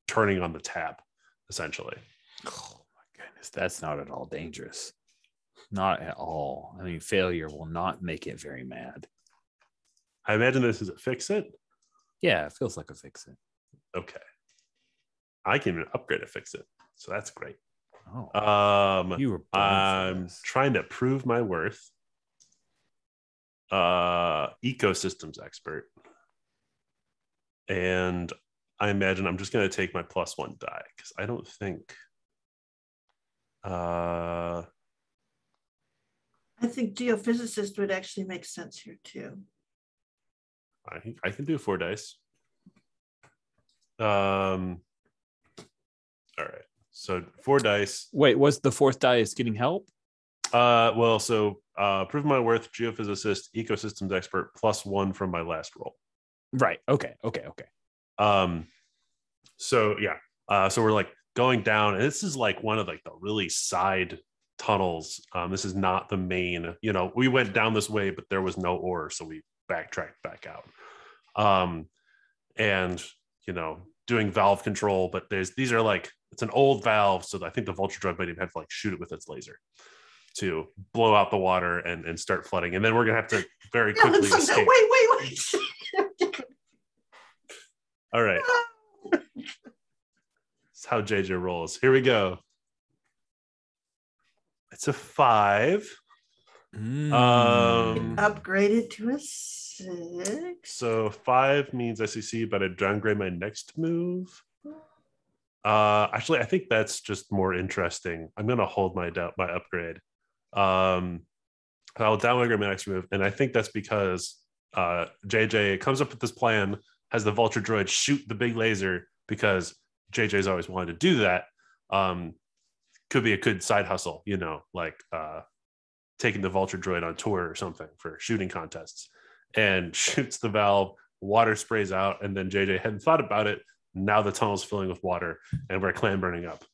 turning on the tap, essentially. Oh my goodness, that's not at all dangerous. Not at all. I mean, failure will not make it very mad. I imagine this is a fix-it. Yeah, it feels like a fix-it. Okay. I can even upgrade a fix-it, so that's great. Oh, you were born I'm trying to prove my worth. Ecosystems expert. And I imagine I'm just going to take my +1 die because I don't think. I think geophysicist would actually make sense here too. I can do 4 dice. All right. So 4 dice. Wait, was the 4th die is getting help? Prove my worth, geophysicist, ecosystems expert, +1 from my last roll. Right. Okay. So we're going down, and this is one of the really side tunnels. This is not the main, we went down this way, but there was no ore, so we backtracked back out. And doing valve control, but these are it's an old valve, so I think the Vulture Droid might even have to shoot it with its laser to blow out the water and start flooding, and then we're gonna have to very quickly escape. Wait. All right. That's how JJ rolls. Here we go. It's a 5. Upgraded to a 6. So 5 means SEC, but I downgrade my next move. Actually, I think that's just more interesting. I'm gonna hold my upgrade. I'll downgrade my next move, and I think that's because JJ comes up with this plan, has the Vulture Droid shoot the big laser because JJ's always wanted to do that. Could be a good side hustle, taking the Vulture Droid on tour or something for shooting contests, and shoots the valve, water sprays out, and then JJ hadn't thought about it. Now the tunnel's filling with water, and we're clan burning up.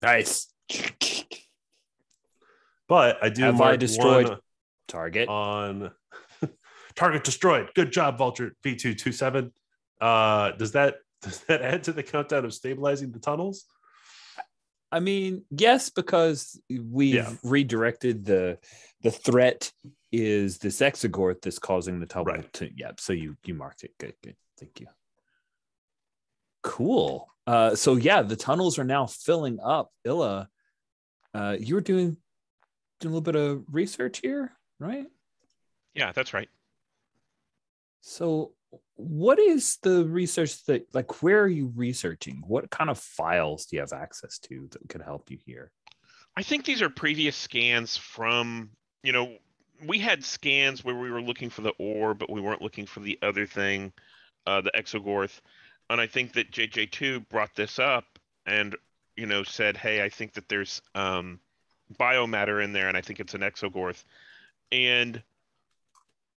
Nice. But I do have I destroyed target on target destroyed. Good job, Vulture V227. Does that add to the countdown of stabilizing the tunnels? I mean, yes, because we've redirected the threat is this Exogorth that's causing the tunnel to. Yep. So you marked it. Good. Thank you. Cool. So the tunnels are now filling up. Illa, you were doing a little bit of research here, right? Yeah, that's right. So what is the research that, where are you researching? What kind of files do you have access to that could help you here? I think these are previous scans from, we had scans where we were looking for the ore, but we weren't looking for the other thing, the Exogorth. And I think that JJ2 brought this up and, said, hey, I think that there's biomatter in there, and I think it's an Exogorth. And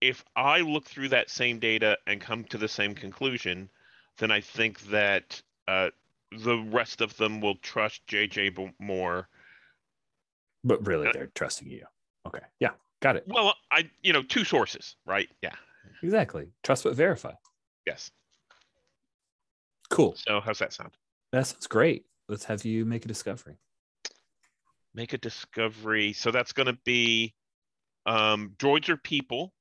if I look through that same data and come to the same conclusion, then I think that the rest of them will trust JJ more. But really, they're trusting you. Okay. Yeah. Got it. Well, 2 sources, right? Yeah. Exactly. Trust but verify. Yes. Cool. So how's that sound? That sounds great. Let's have you make a discovery. Make a discovery. So that's going to be droids or people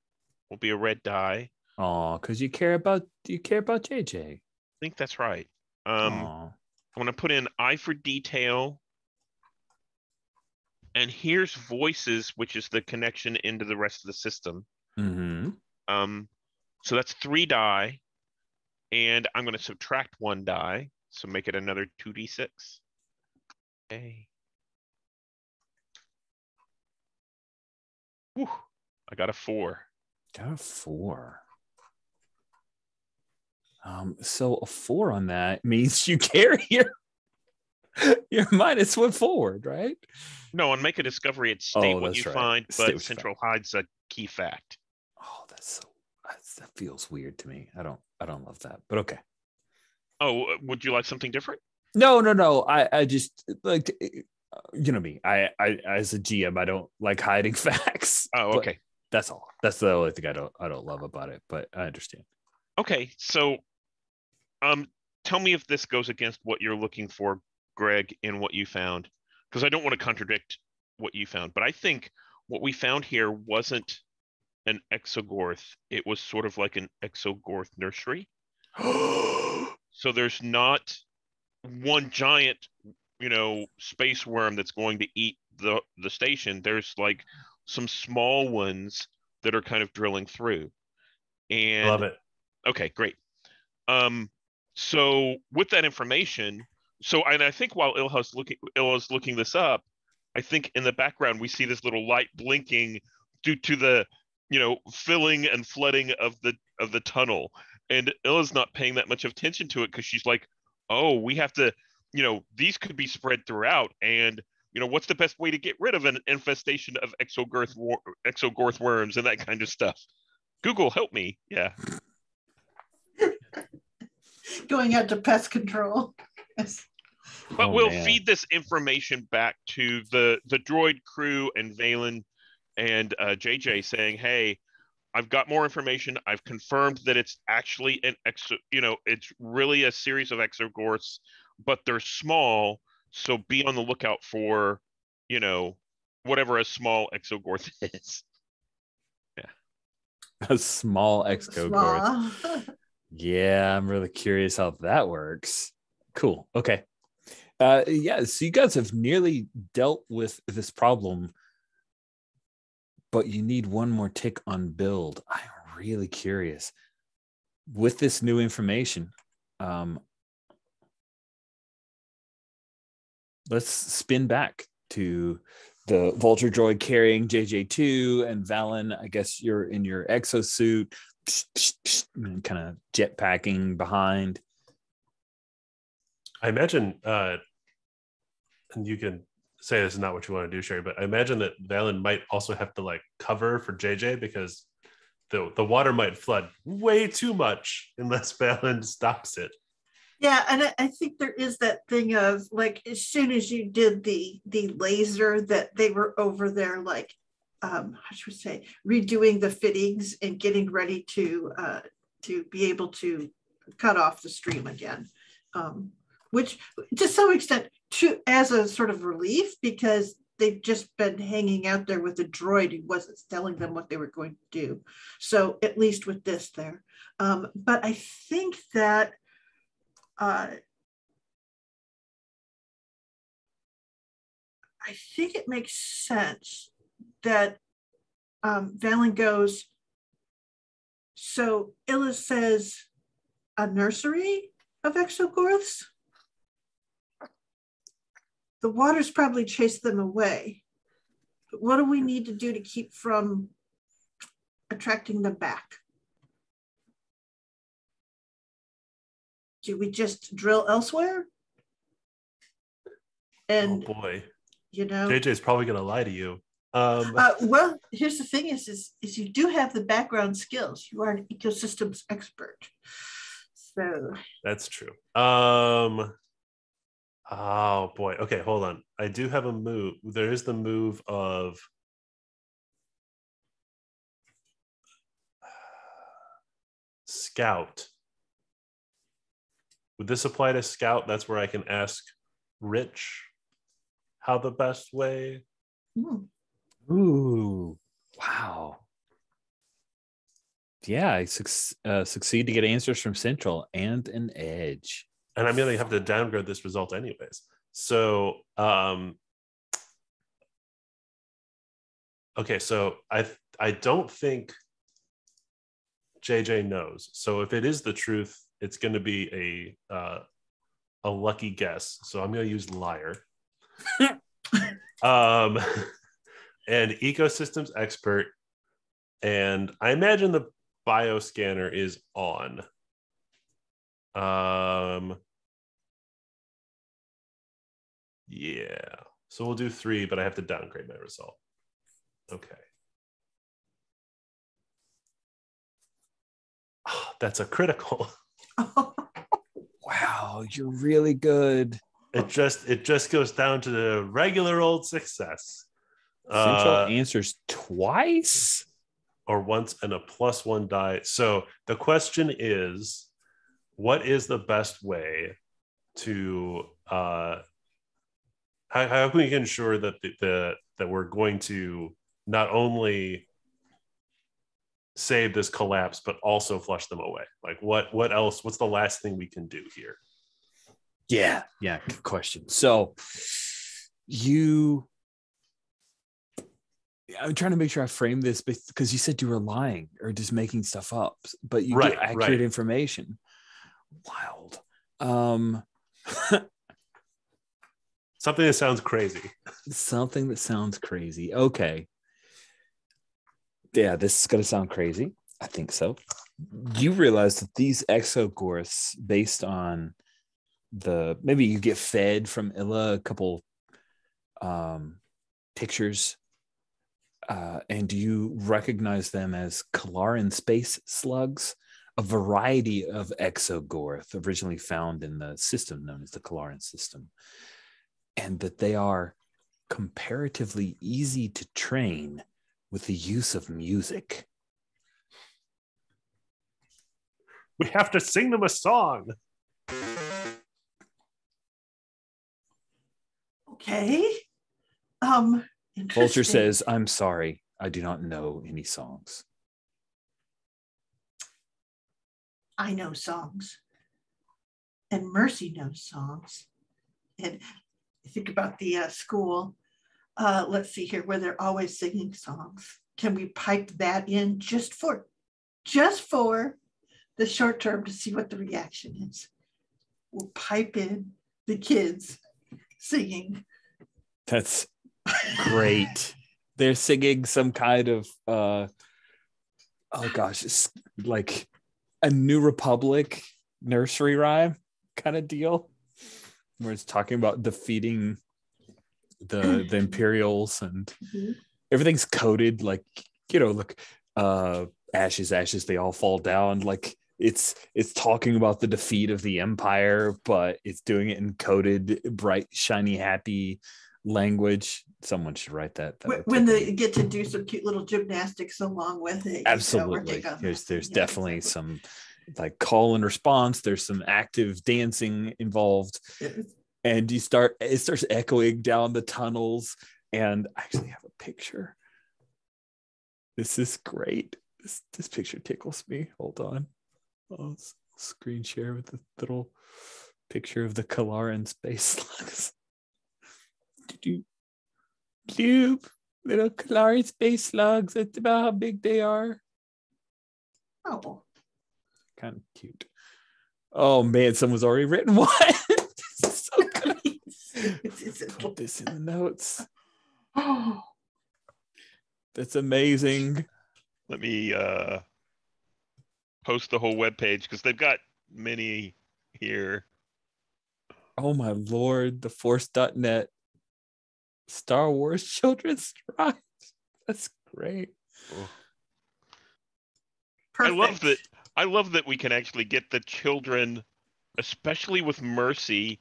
will be a red die. Oh, because you care about JJ. think that's right. Aw. I'm going to put in eye for detail. And here's voices, which is the connection into the rest of the system. Mm-hmm. So that's 3 die. And I'm going to subtract 1 die. So make it another 2d6. Okay. Whew, I got a 4. Got a 4. So a 4 on that means you carry your -1 forward, right? No, on make a discovery, it's state Oh, what that's you right. find, State what you but central hides a key fact. Oh, that feels weird to me. I don't love that, but okay. Oh, would you like something different? No. I just like, you know me. I as a GM, I don't like hiding facts. Oh, okay. That's all. That's the only thing I don't love about it, but I understand. Okay, so tell me if this goes against what you're looking for, Greg, in what you found, because I don't want to contradict what you found, but I think what we found here wasn't an exogorth. It was sort of like an exogorth nursery. So there's not one giant, space worm that's going to eat the station. There's like some small ones that are kind of drilling through. And Love it. okay, great. So with that information, and I think while Ilha's looking this up, I think in the background we see this little light blinking due to the, filling and flooding of the tunnel. And Ilha's not paying that much attention to it because she's like, oh, we have to, these could be spread throughout. And, what's the best way to get rid of an infestation of exogorth worms and that kind of stuff? Google, help me. Yeah. Going out to pest control. Yes. But we'll feed this information back to the droid crew and Valen and JJ saying, hey, I've got more information. I've confirmed that it's actually it's really a series of exogorths, but they're small. So be on the lookout for, whatever a small exogorth is. Yeah. A small exogorth. Yeah, I'm really curious how that works. Cool. Okay. Yeah, so you guys have nearly dealt with this problem, but you need one more tick on build. I'm really curious. With this new information, let's spin back to the Vulture Droid carrying JJ2 and Valen. I guess you're in your exosuit, and kind of jetpacking behind. I imagine, and you can say this is not what you want to do, Sherry, but I imagine that Valen might also have to like cover for JJ because the water might flood way too much unless Valen stops it. Yeah, and I think there is that thing of like as soon as you did the laser that they were over there like how should we say redoing the fittings and getting ready to be able to cut off the stream again, which to some extent as a sort of relief because they've just been hanging out there with a droid who wasn't telling them what they were going to do. So at least with this there, but I think that. I think it makes sense that Valen goes, so Illa says a nursery of exogorths? The water's probably chased them away. But what do we need to do to keep from attracting them back? Do we just drill elsewhere? And oh boy, JJ's probably gonna lie to you. Well, here's the thing: is you do have the background skills. You are an ecosystems expert, so that's true. Oh boy. Okay, hold on. I do have a move. There is the move of Scout. Would this apply to Scout? That's where I can ask Rich how the best way. Ooh, wow. Yeah, I succeed to get answers from Central and an edge. And I'm going to have to downgrade this result anyways. So, okay, so I don't think JJ knows. So if it is the truth, it's going to be a lucky guess. So I'm going to use liar. And ecosystems expert, and I imagine the bioscanner is on. Yeah. So we'll do 3, but I have to downgrade my result. Okay. Oh, that's a critical. Wow, you're really good. It just goes down to the regular old success. Central answers twice or once, and a +1 die. So the question is, what is the best way to how can we ensure that that we're going to not only save this collapse but also flush them away? Like what else? What's the last thing we can do here? Yeah, good question. So I'm trying to make sure I frame this because you said you were lying or just making stuff up, but you get accurate information. Wild. Something that sounds crazy. Something that sounds crazy. Okay. Yeah, this is going to sound crazy. I think so. You realize that these exogorths, based on maybe you get fed from Illa a couple pictures, and you recognize them as Kalaran space slugs, a variety of exogorth originally found in the system known as the Kalaran system, and that they are comparatively easy to train with the use of music. We have to sing them a song. Okay. Vulture says, "I'm sorry, I do not know any songs." I know songs. And Mercy knows songs. And think about the school. Let's see here, where they're always singing songs. Can we pipe that in just for the short term to see what the reaction is? We'll pipe in the kids singing. That's great. They're singing some kind of it's like a New Republic nursery rhyme kind of deal, where it's talking about defeating the Imperials, and everything's coded like, look, ashes, they all fall down. Like it's talking about the defeat of the Empire, but it's doing it in coded, bright, shiny, happy language. Someone should write that. When they get to do some cute little gymnastics along with it. Absolutely. There's definitely some like call and response. There's some active dancing involved. And it starts echoing down the tunnels. And I actually have a picture. This is great. This picture tickles me. Hold on. I'll screen share with the little picture of the Kalaran space slugs. Cube, little Kalaran space slugs. That's about how big they are. Oh. Kind of cute. Oh man, someone's already written one. This is so good. Put this in the notes. Oh, that's amazing. Let me post the whole webpage because they've got many here. Oh my lord, theforce.net Star Wars children's rhymes. That's great. Oh. Perfect. I love that we can actually get the children, especially with Mercy,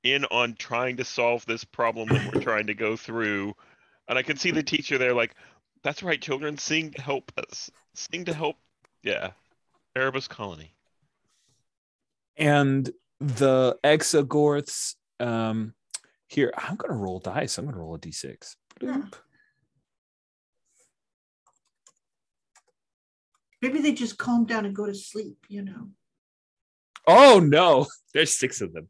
in on trying to solve this problem that we're trying to go through. And I can see the teacher there like, that's right, children, sing to help us. Sing to help. Yeah. Erebus Colony. And the exogorths, here, I'm going to roll dice. I'm going to roll a d6. Bloop. Maybe they just calm down and go to sleep, Oh no, there's 6 of them.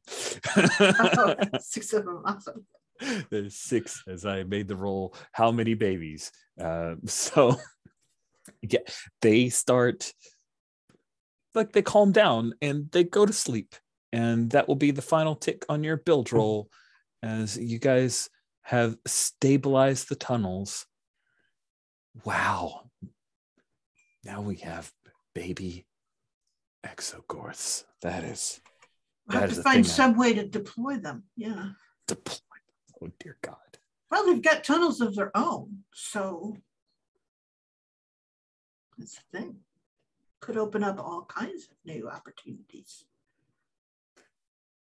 Oh, 6 of them, awesome. There's 6 as I made the roll. How many babies? So yeah, they start like they calm down and they go to sleep. And that will be the final tick on your build roll as you guys have stabilized the tunnels. Wow. Now we have baby exogorths. That is We'll have to find some way to deploy them. Yeah. Deploy. Oh dear God. Well, they've got tunnels of their own, so that's the thing. Could open up all kinds of new opportunities.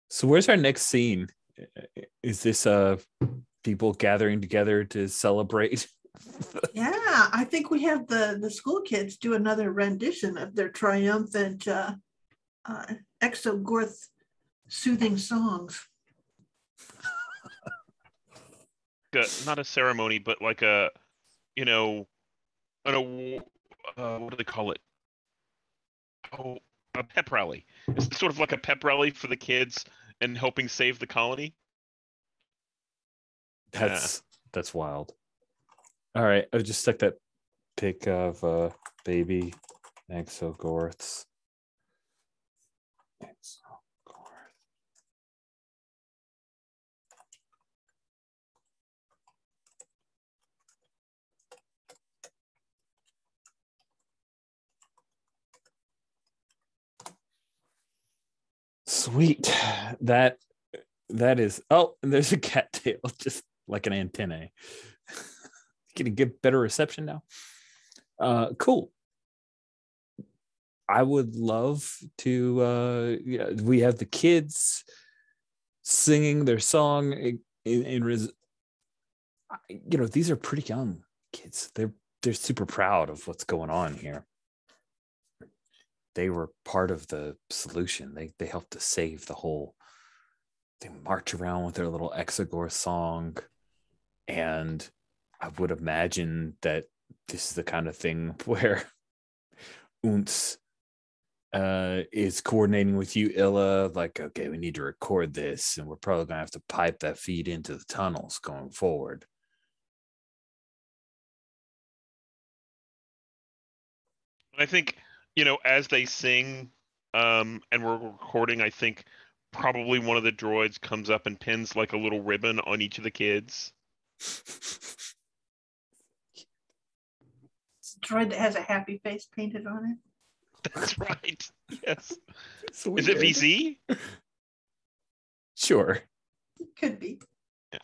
So where's our next scene? Is this people gathering together to celebrate? Yeah, I think we have the school kids do another rendition of their triumphant exogorth soothing songs. Not a ceremony, but like a, what do they call it? Oh, a pep rally. It's sort of like a pep rally for the kids and helping save the colony. That's wild. All right, I just stuck that pic of baby exogorths. Sweet. That is. Oh, and there's a cattail, just like an antennae. Getting good, better reception now. Cool. I would love to. We have the kids singing their song these are pretty young kids. They're super proud of what's going on here. They were part of the solution. They helped to save the whole. They march around with their little Exogorth song, and I would imagine that this is the kind of thing where Unts is coordinating with you, Illa, like, okay, we need to record this, and we're probably gonna have to pipe that feed into the tunnels going forward. I think, as they sing, and we're recording, I think probably one of the droids comes up and pins like a little ribbon on each of the kids. Droid that has a happy face painted on it. That's right. Yes. So is it VZ? Sure. It could be. Yeah.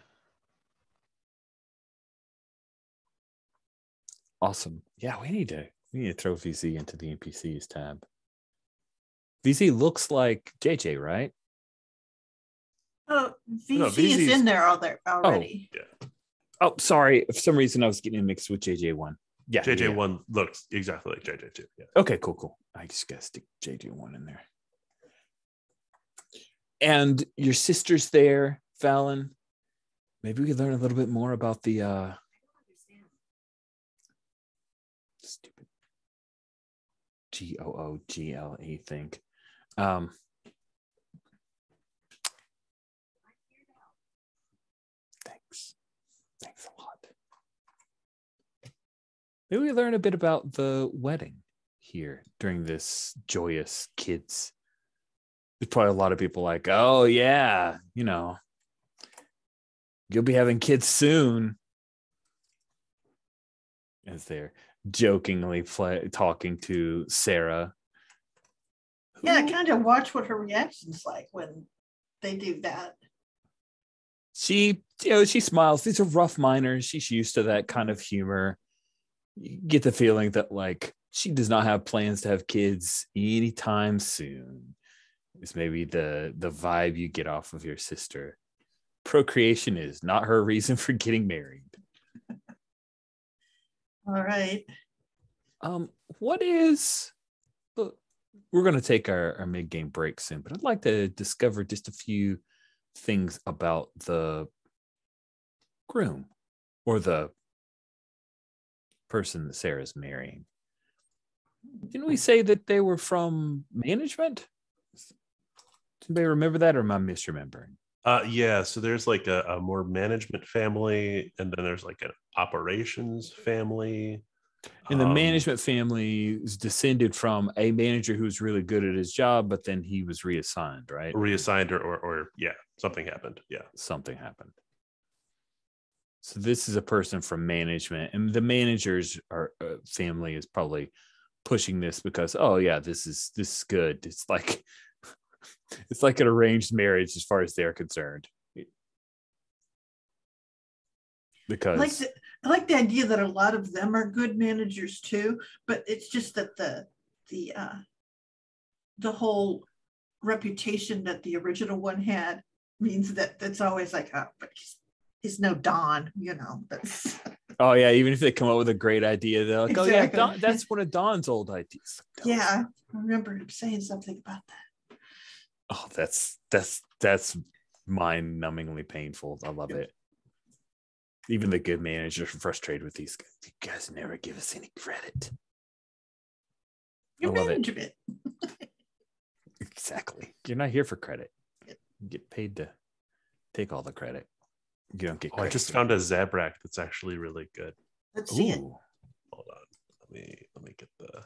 Awesome. Yeah, we need to throw VZ into the NPCs tab. VZ looks like JJ, right? Oh, VZ is in there already. Oh, yeah. Oh, sorry. For some reason, I was getting mixed with JJ1. Yeah, JJ1 looks exactly like JJ2. Yeah. Okay, cool. I just gotta stick JJ1 in there. And your sister's there, Fallon. Maybe we could learn a little bit more about the stupid GOOGLE thing. Thanks a lot. Maybe we learn a bit about the wedding here during this joyous kids. There's probably a lot of people like, oh yeah, you'll be having kids soon. As they're jokingly talking to Sarah. Yeah, I kind of watch what her reaction's like when they do that. She smiles. These are rough miners. She's used to that kind of humor. You get the feeling that like she does not have plans to have kids anytime soon. It's maybe the vibe you get off of your sister. Procreation is not her reason for getting married. All right. We're going to take our mid-game break soon, but I'd like to discover just a few things about the groom or the person that Sarah's marrying. Didn't we say that they were from management? Does anybody remember that, or am I misremembering? Yeah, so there's like a more management family, and then there's like an operations family. And the management family is descended from a manager who's really good at his job, but then he was reassigned, right? Reassigned or yeah, something happened. Yeah. Something happened. So this is a person from management, and the manager's family is probably pushing this because, oh yeah, this is good. It's like an arranged marriage as far as they're concerned. Because I like the idea that a lot of them are good managers too, but it's just that the whole reputation that the original one had means that it's always like, oh, but he's no Don, That's oh yeah, even if they come up with a great idea, they're like, exactly. oh yeah, Don, that's one of Don's old ideas. Yeah, I remember him saying something about that. Oh, that's mind-numbingly painful. I love it. Even the good managers are frustrated with these guys. You guys never give us any credit. Your I love management. it. Exactly. You're not here for credit. You get paid to take all the credit. You don't get credit. I just found a Zabrak that's actually really good. Let's see it. Hold on. Let me get the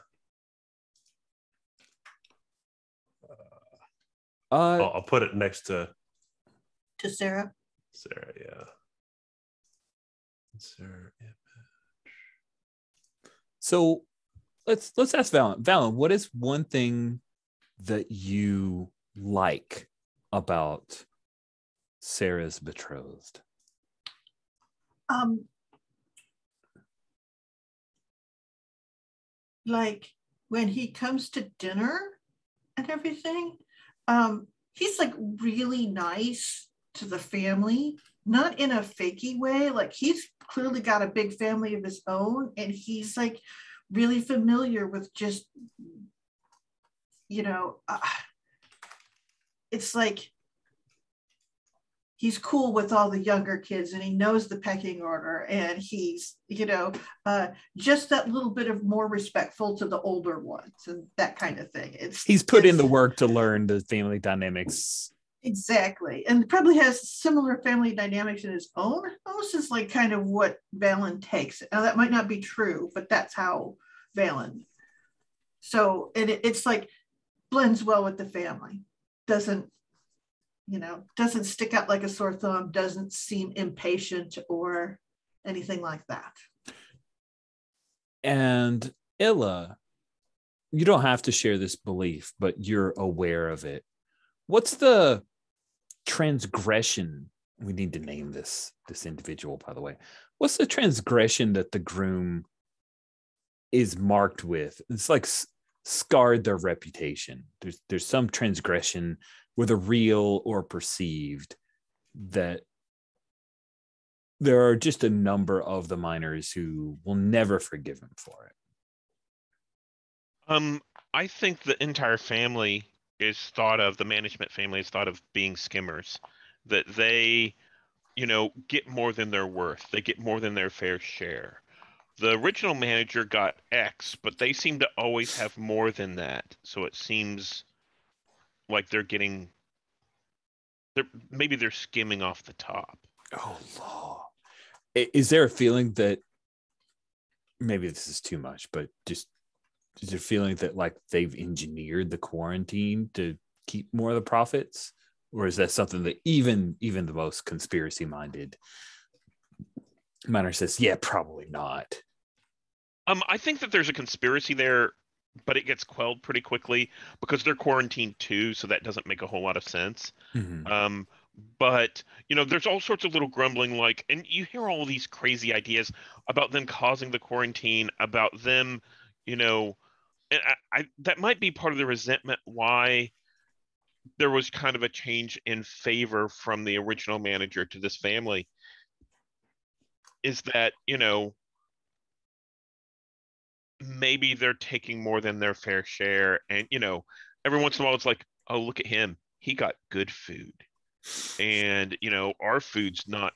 I'll put it next to Sarah. Sarah, yeah. Sarah image. So let's ask Valen. Valen, what is one thing that you like about Sarah's betrothed? Like when he comes to dinner and everything, he's like really nice to the family, not in a fakey way. Like he's clearly got a big family of his own, and he's like really familiar with just, it's like he's cool with all the younger kids, and he knows the pecking order, and he's, just that little bit of more respectful to the older ones and that kind of thing. He's put in the work to learn the family dynamics. Exactly. And probably has similar family dynamics in his own house, is like kind of what Valen takes. Now that might not be true, but that's how Valen. So it's like blends well with the family. Doesn't stick out like a sore thumb, doesn't seem impatient or anything like that. And Illa, you don't have to share this belief, but you're aware of it. What's the transgression? We need to name this individual, by the way. What's the transgression that the groom is marked with? It's like scarred their reputation. There's some transgression, whether real or perceived, that there are just a number of the miners who will never forgive him for it. I think the entire family the management family is thought of being skimmers, that they, get more than they're worth. They get more than their fair share. The original manager got X, but they seem to always have more than that. So it seems like maybe they're skimming off the top. Oh, law. Is there a feeling that, maybe this is too much, but just is there a feeling that like they've engineered the quarantine to keep more of the profits? Or is that something that even the most conspiracy minded miner says, yeah, probably not? I think that there's a conspiracy there, but it gets quelled pretty quickly because they're quarantined too, so that doesn't make a whole lot of sense. Mm-hmm. But there's all sorts of little grumbling, and you hear all these crazy ideas about them causing the quarantine, about them, and that might be part of the resentment why there was kind of a change in favor from the original manager to this family, is that, maybe they're taking more than their fair share. And, every once in a while it's like, oh, look at him. He got good food. And, our food's not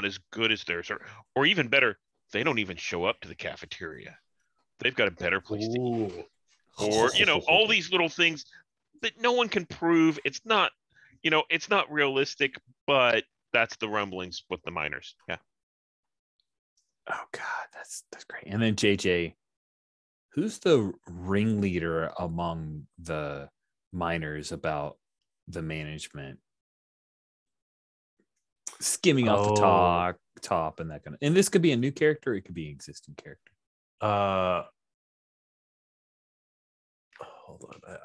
as good as theirs. Or even better, they don't even show up to the cafeteria. They've got a better place to eat. or all these little things that no one can prove. It's not it's not realistic, but that's the rumblings with the miners. Yeah. Oh God, that's great. And then JJ, who's the ringleader among the miners about the management? Skimming off the top and that kind of. And this could be a new character, or it could be an existing character. Hold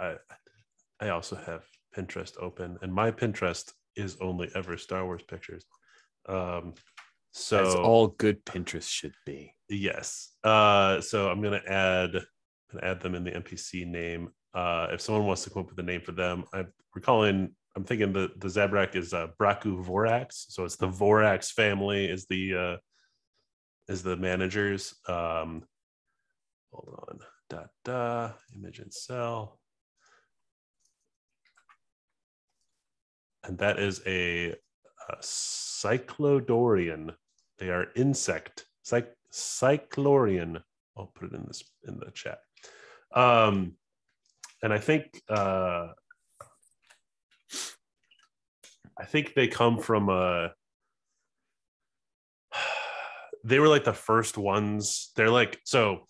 on. I also have Pinterest open, and my Pinterest is only ever Star Wars pictures. So as all good Pinterest should be. Yes. So I'm gonna add them in the NPC name. If someone wants to come up with a name for them, I'm thinking the Zabrak is Braku Vorax. So it's the Vorax family is the managers. Hold on. Image and cell. And that is a Cyclodorian. They are insect. Cyclorian. I'll put it in the chat. And I think they come from they were like the first ones. They're like, so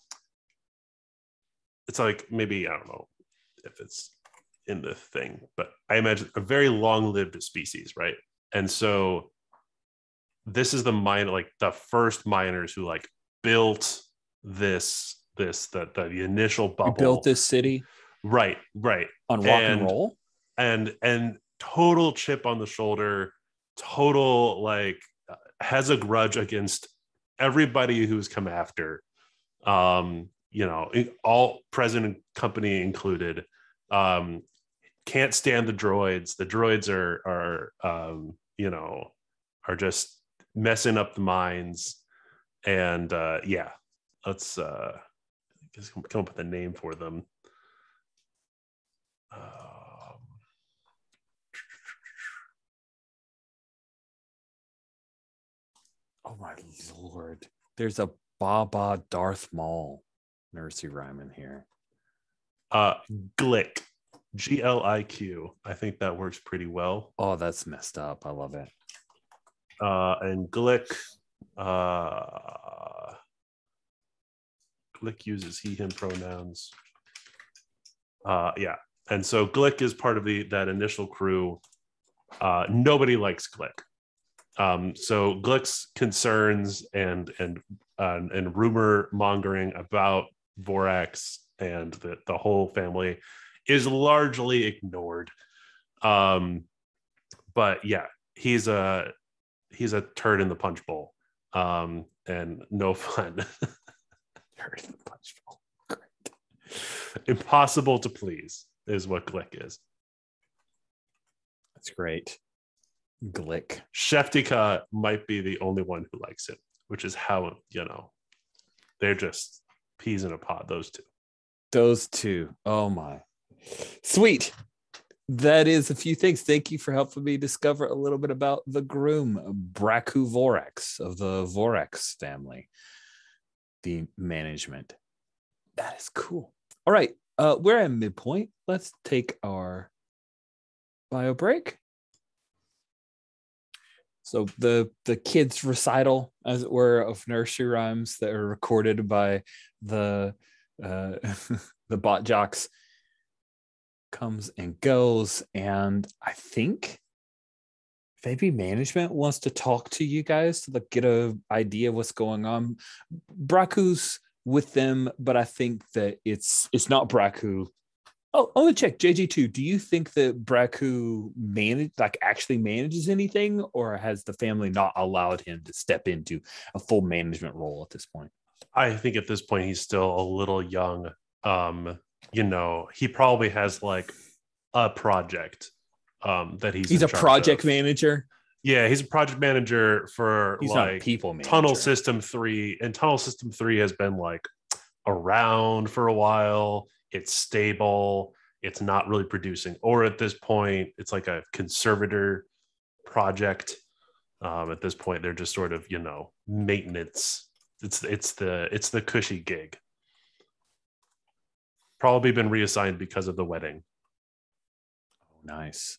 it's like, maybe, I don't know if it's in the thing, but I imagine a very long-lived species, right? And so this is the first miners who like built the initial bubble. We built this city, right on rock and roll, and total chip on the shoulder, total like has a grudge against everybody who's come after, all present and company included. Can't stand the droids. The droids are just messing up the mines. And let's just come up with a name for them. Oh my Lord. There's a Baba Darth Maul nursery rhyme in here. Glick. Gliq. I think that works pretty well. Oh, that's messed up. I love it. And Glick uses he, him pronouns. And so Glick is part of that initial crew. Nobody likes Glick. So Glick's concerns and rumor mongering about Vorax and the whole family is largely ignored. But yeah, he's a turd in the punch bowl, and no fun. Turd in the punch bowl. Great. Impossible to please is what Glick is. That's great. Glick. Sheftika might be the only one who likes it, which is how, they're just peas in a pod, those two. Oh my. Sweet. That is a few things. Thank you for helping me discover a little bit about the groom, Braku Vorax of the Vorax family, the management. That is cool. All right. We're at midpoint. Let's take our bio break. So the kids' recital, as it were, of nursery rhymes that are recorded by the bot jocks comes and goes, and I think maybe management wants to talk to you guys to get an idea of what's going on. Braku's with them, but I think that it's not Braku. Oh, I want to check. JG2, do you think that Braku actually manages anything, or has the family not allowed him to step into a full management role at this point? I think at this point he's still a little young. He probably has like a project that he's a project manager. Yeah, he's a project manager for he's not a people manager. Tunnel System 3, and Tunnel System 3 has been like around for a while. It's stable. It's not really producing, or at this point, it's like a conservator project. At this point, they're just sort of maintenance. It's the cushy gig. probably been reassigned because of the wedding. Oh, nice.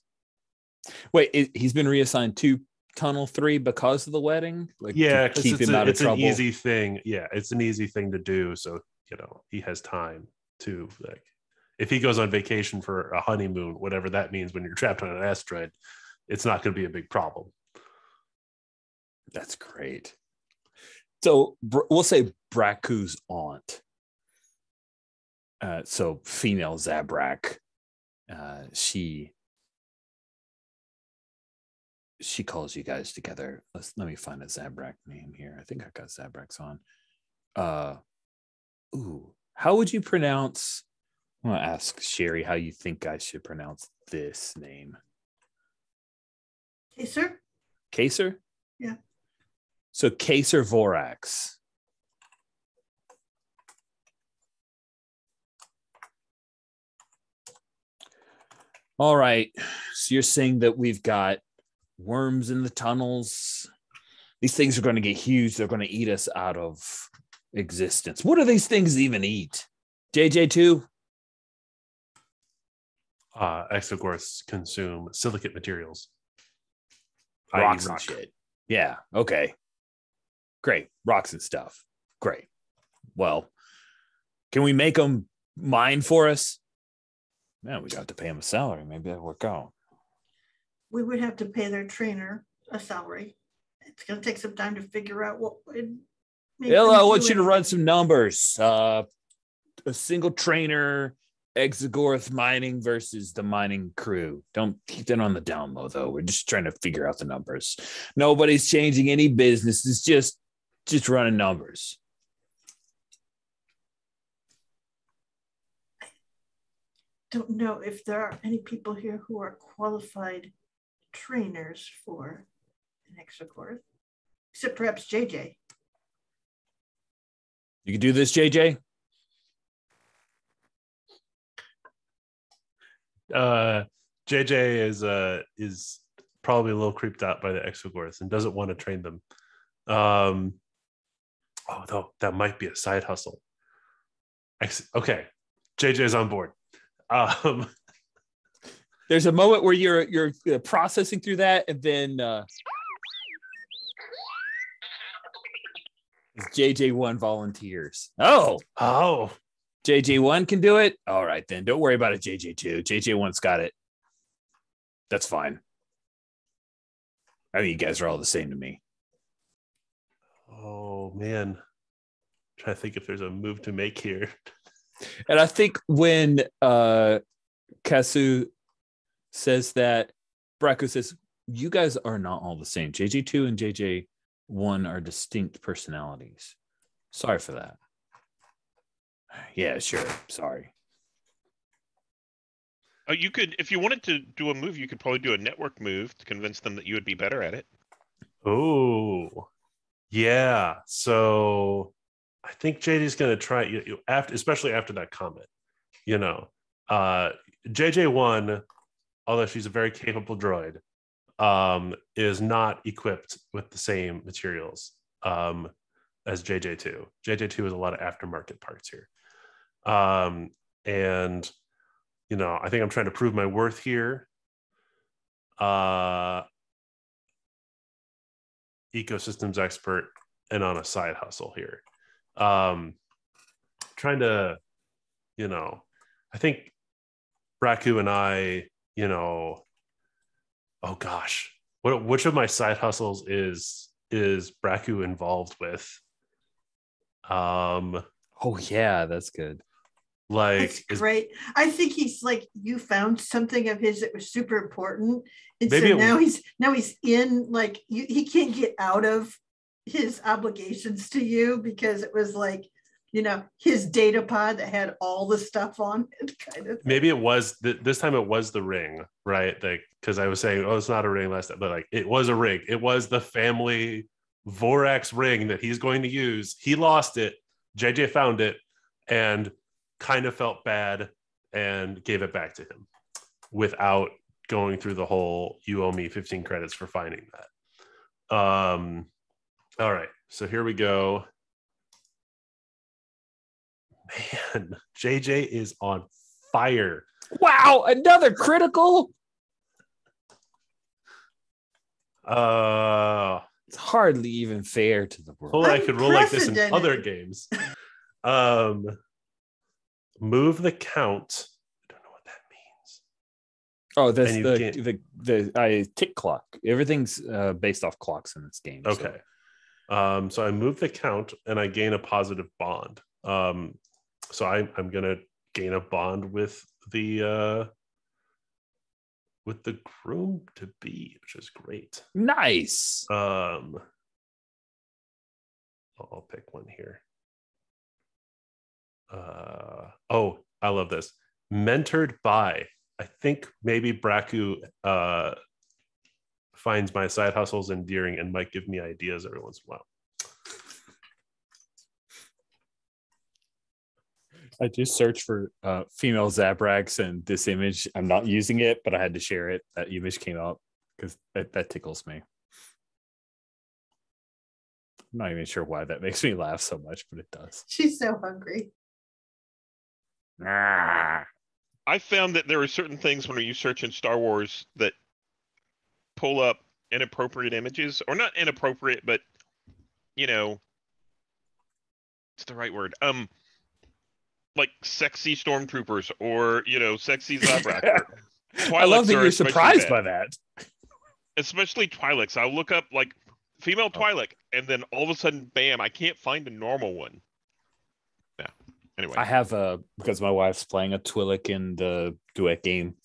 Wait, he's been reassigned to Tunnel 3 because of the wedding? Like, Yeah, to keep him out of it's trouble? an easy thing. Yeah, it's an easy thing to do. So, he has time to, like, if he goes on vacation for a honeymoon, whatever that means when you're trapped on an asteroid, it's not going to be a big problem. That's great. So we'll say Braku's aunt. So female Zabrak. She calls you guys together. Let me find a Zabrak name here. I think I got Zabrak's on. How would you pronounce? I'm gonna ask Sherry how you think I should pronounce this name. Kaser? Kaser? Yeah. So Kaser Vorax. All right. So you're saying that we've got worms in the tunnels. These things are going to get huge. They're going to eat us out of existence. What do these things even eat? JJ2? Exogorths consume silicate materials. Rocks rock. and shit. Yeah. Okay. Great. Rocks and stuff. Great. Well, can we make them mine for us? Man, we got to pay them a salary. Maybe that'll work out. We would have to pay their trainer a salary. It's going to take some time to figure out what would make Ella, I them want do you to run anything. some numbers. A single trainer, Exogorth mining versus the mining crew. Don't keep that on the down low, though. We're just trying to figure out the numbers. Nobody's changing any business. It's just running numbers. Don't know if there are any people here who are qualified trainers for an Exogorth, except perhaps JJ. You can do this, JJ? JJ is probably a little creeped out by the Exogorths and doesn't want to train them. Though that might be a side hustle. Okay, JJ's on board. There's a moment where you're processing through that, and then JJ1 volunteers. Oh, JJ1 can do it. All right, then don't worry about it. JJ2, JJ1's got it. That's fine. I think you guys are all the same to me. Oh man, I'm trying to think if there's a move to make here. And I think when Kasu says that, Braku says, you guys are not all the same. JJ2 and JJ1 are distinct personalities. Sorry for that. Yeah, sure. Sorry. You could, if you wanted to do a move, you could probably do a network move to convince them that you would be better at it. Oh, yeah. So I think JJ's going to try especially after that comment. JJ1, although she's a very capable droid, is not equipped with the same materials as JJ2. JJ2 has a lot of aftermarket parts here. And I think I'm trying to prove my worth here. Ecosystems expert and on a side hustle here. Trying to, I think Braku and I, oh gosh, which of my side hustles is Braku involved with? Oh yeah, that's good. That's great. I think he's like, you found something of his that was super important, and so now he's in, like, he can't get out of his obligations to you because it was like, his data pod that had all the stuff on it, kind of thing. Maybe it was this time. It was the ring, right? Like, because I was saying, it's not a ring last time, but like it was a ring. It was the family Vorax ring that he's going to use. He lost it. JJ found it and kind of felt bad and gave it back to him without going through the whole, you owe me 15 credits for finding that. All right, so here we go. Man, JJ is on fire. Wow, another critical. It's hardly even fair to the world. Well, I could roll like this in Unprecedented. other games. Move the count. I don't know what that means. Oh, that's And the tick clock. Everything's based off clocks in this game. Okay. So I move the count and I gain a positive bond. So I'm gonna gain a bond with the groom to be, which is great. Nice. I'll pick one here. Oh, I love this. Mentored by. I think maybe Braku finds my side hustles endearing and might give me ideas every once in a while. I just searched for female Zabrax, and this image, I'm not using it, but I had to share it. That image came up because that tickles me. I'm not even sure why that makes me laugh so much, but it does. She's so hungry. Ah. I found that there are certain things when you search in Star Wars that pull up inappropriate images, or not inappropriate, but it's the right word. Like sexy stormtroopers, or sexy Zabrak. I love that you're surprised by that. Especially Twi'leks. I'll look up like female Twi'lek, and then all of a sudden, bam! I can't find a normal one. Yeah. Anyway, I have because my wife's playing a Twi'lek in the duet game.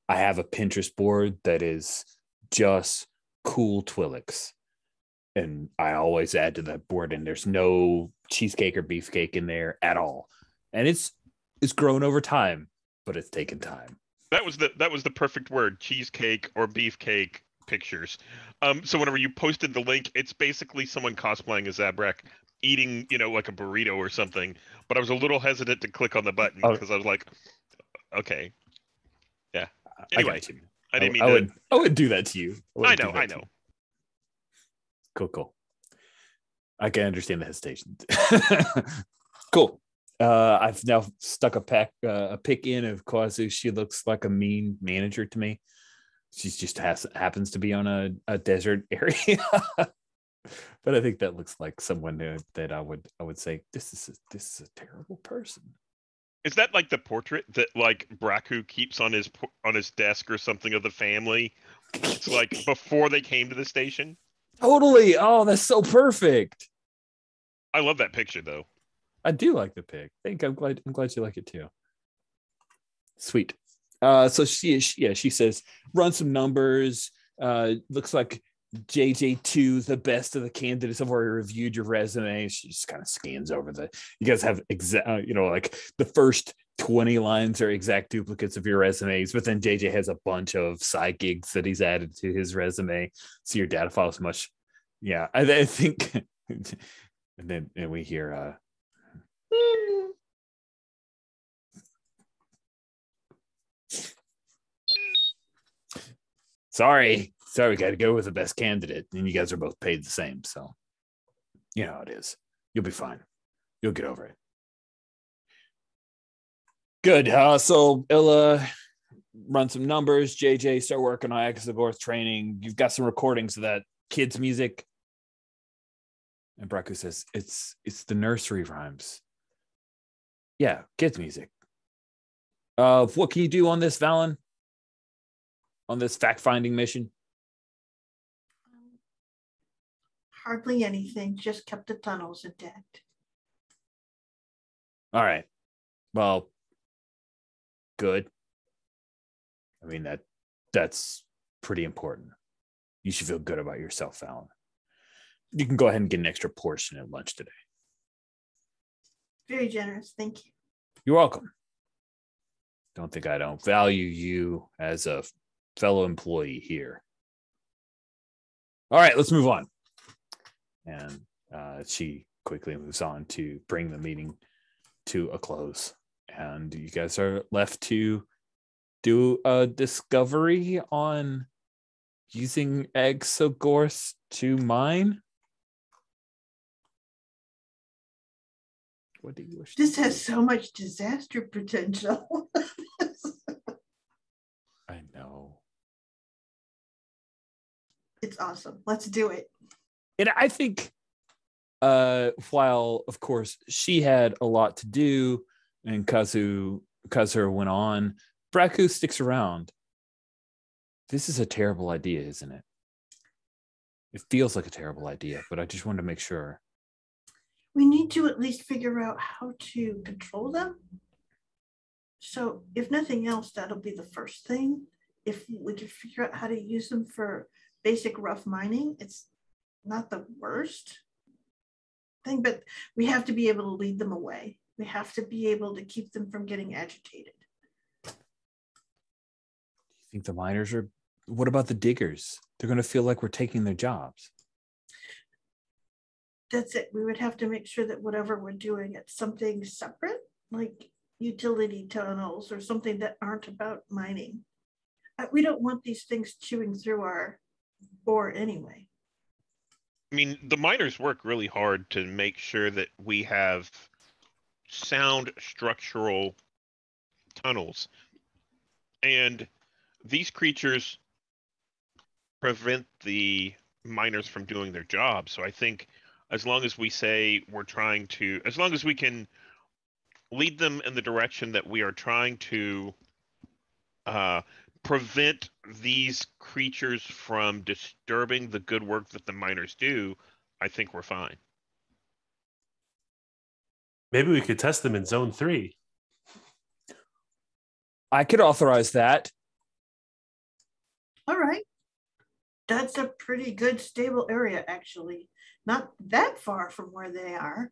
I have a Pinterest board that is just cool Twi'leks, and I always add to that board. And there's no cheesecake or beefcake in there at all, and it's grown over time, but it's taken time. That was the perfect word: cheesecake or beefcake pictures. So whenever you posted the link, it's basically someone cosplaying as Zabrak eating, like a burrito or something. But I was a little hesitant to click on the button because I was like, okay, yeah. Anyway, I got you. I didn't mean I would do that to you. I know. Cool. I can understand the hesitation. Cool. I've now stuck a pick in of Kwazu. She looks like a mean manager to me. She just happens to be on a desert area. But I think that looks like someone that I would say this is a terrible person. Is that like the portrait that like Braku keeps on his desk or something of the family? It's like before they came to the station. Totally. Oh, that's so perfect. I love that picture though. I do like the pic. I'm glad you like it too. Sweet. So she says run some numbers. Looks like JJ2 is the best of the candidates. I've already reviewed your resume. She just kind of scans over you guys have like the first 20 lines are exact duplicates of your resumes, but then JJ has a bunch of side gigs that he's added to his resume. So your data file is much. Yeah, I think. And then we hear sorry, we got to go with the best candidate, and you guys are both paid the same, so you know how it is. You'll be fine. You'll get over it. Good. So Illa, run some numbers. JJ, start working on Exogorth training. You've got some recordings of that kids' music. And Braku says, it's the nursery rhymes. Yeah, kids' music. What can you do on this, Valen? On this fact-finding mission? Hardly anything. Just kept the tunnels intact. All right. Well, good. I mean, that's pretty important. You should feel good about yourself, Valen. You can go ahead and get an extra portion at lunch today. Very generous. Thank you. You're welcome. Don't think I don't value you as a fellow employee here. All right, let's move on. And she quickly moves on to bring the meeting to a close. And you guys are left to do a discovery on using Exogorth to mine. What do you wish? This has so much disaster potential. I know. It's awesome. Let's do it. And I think while, of course, she had a lot to do and Kazu went on, Braku sticks around. This is a terrible idea, isn't it? It feels like a terrible idea, but I just wanted to make sure. We need to at least figure out how to control them. So if nothing else, that'll be the first thing. If we can figure out how to use them for basic rough mining, it's not the worst thing, but we have to be able to lead them away. We have to be able to keep them from getting agitated. Do you think the miners are, what about the diggers? They're going to feel like we're taking their jobs. That's it. We would have to make sure that whatever we're doing, it's something separate, like utility tunnels or something that aren't about mining. We don't want these things chewing through our ore anyway. I mean, the miners work really hard to make sure that we have sound structural tunnels. And these creatures prevent the miners from doing their job. So I think as long as we say we're trying to, as long as we can lead them in the direction that we are trying to prevent these creatures from disturbing the good work that the miners do, I think we're fine. Maybe we could test them in Zone 3. I could authorize that. All right. That's a pretty good stable area, actually. Not that far from where they are.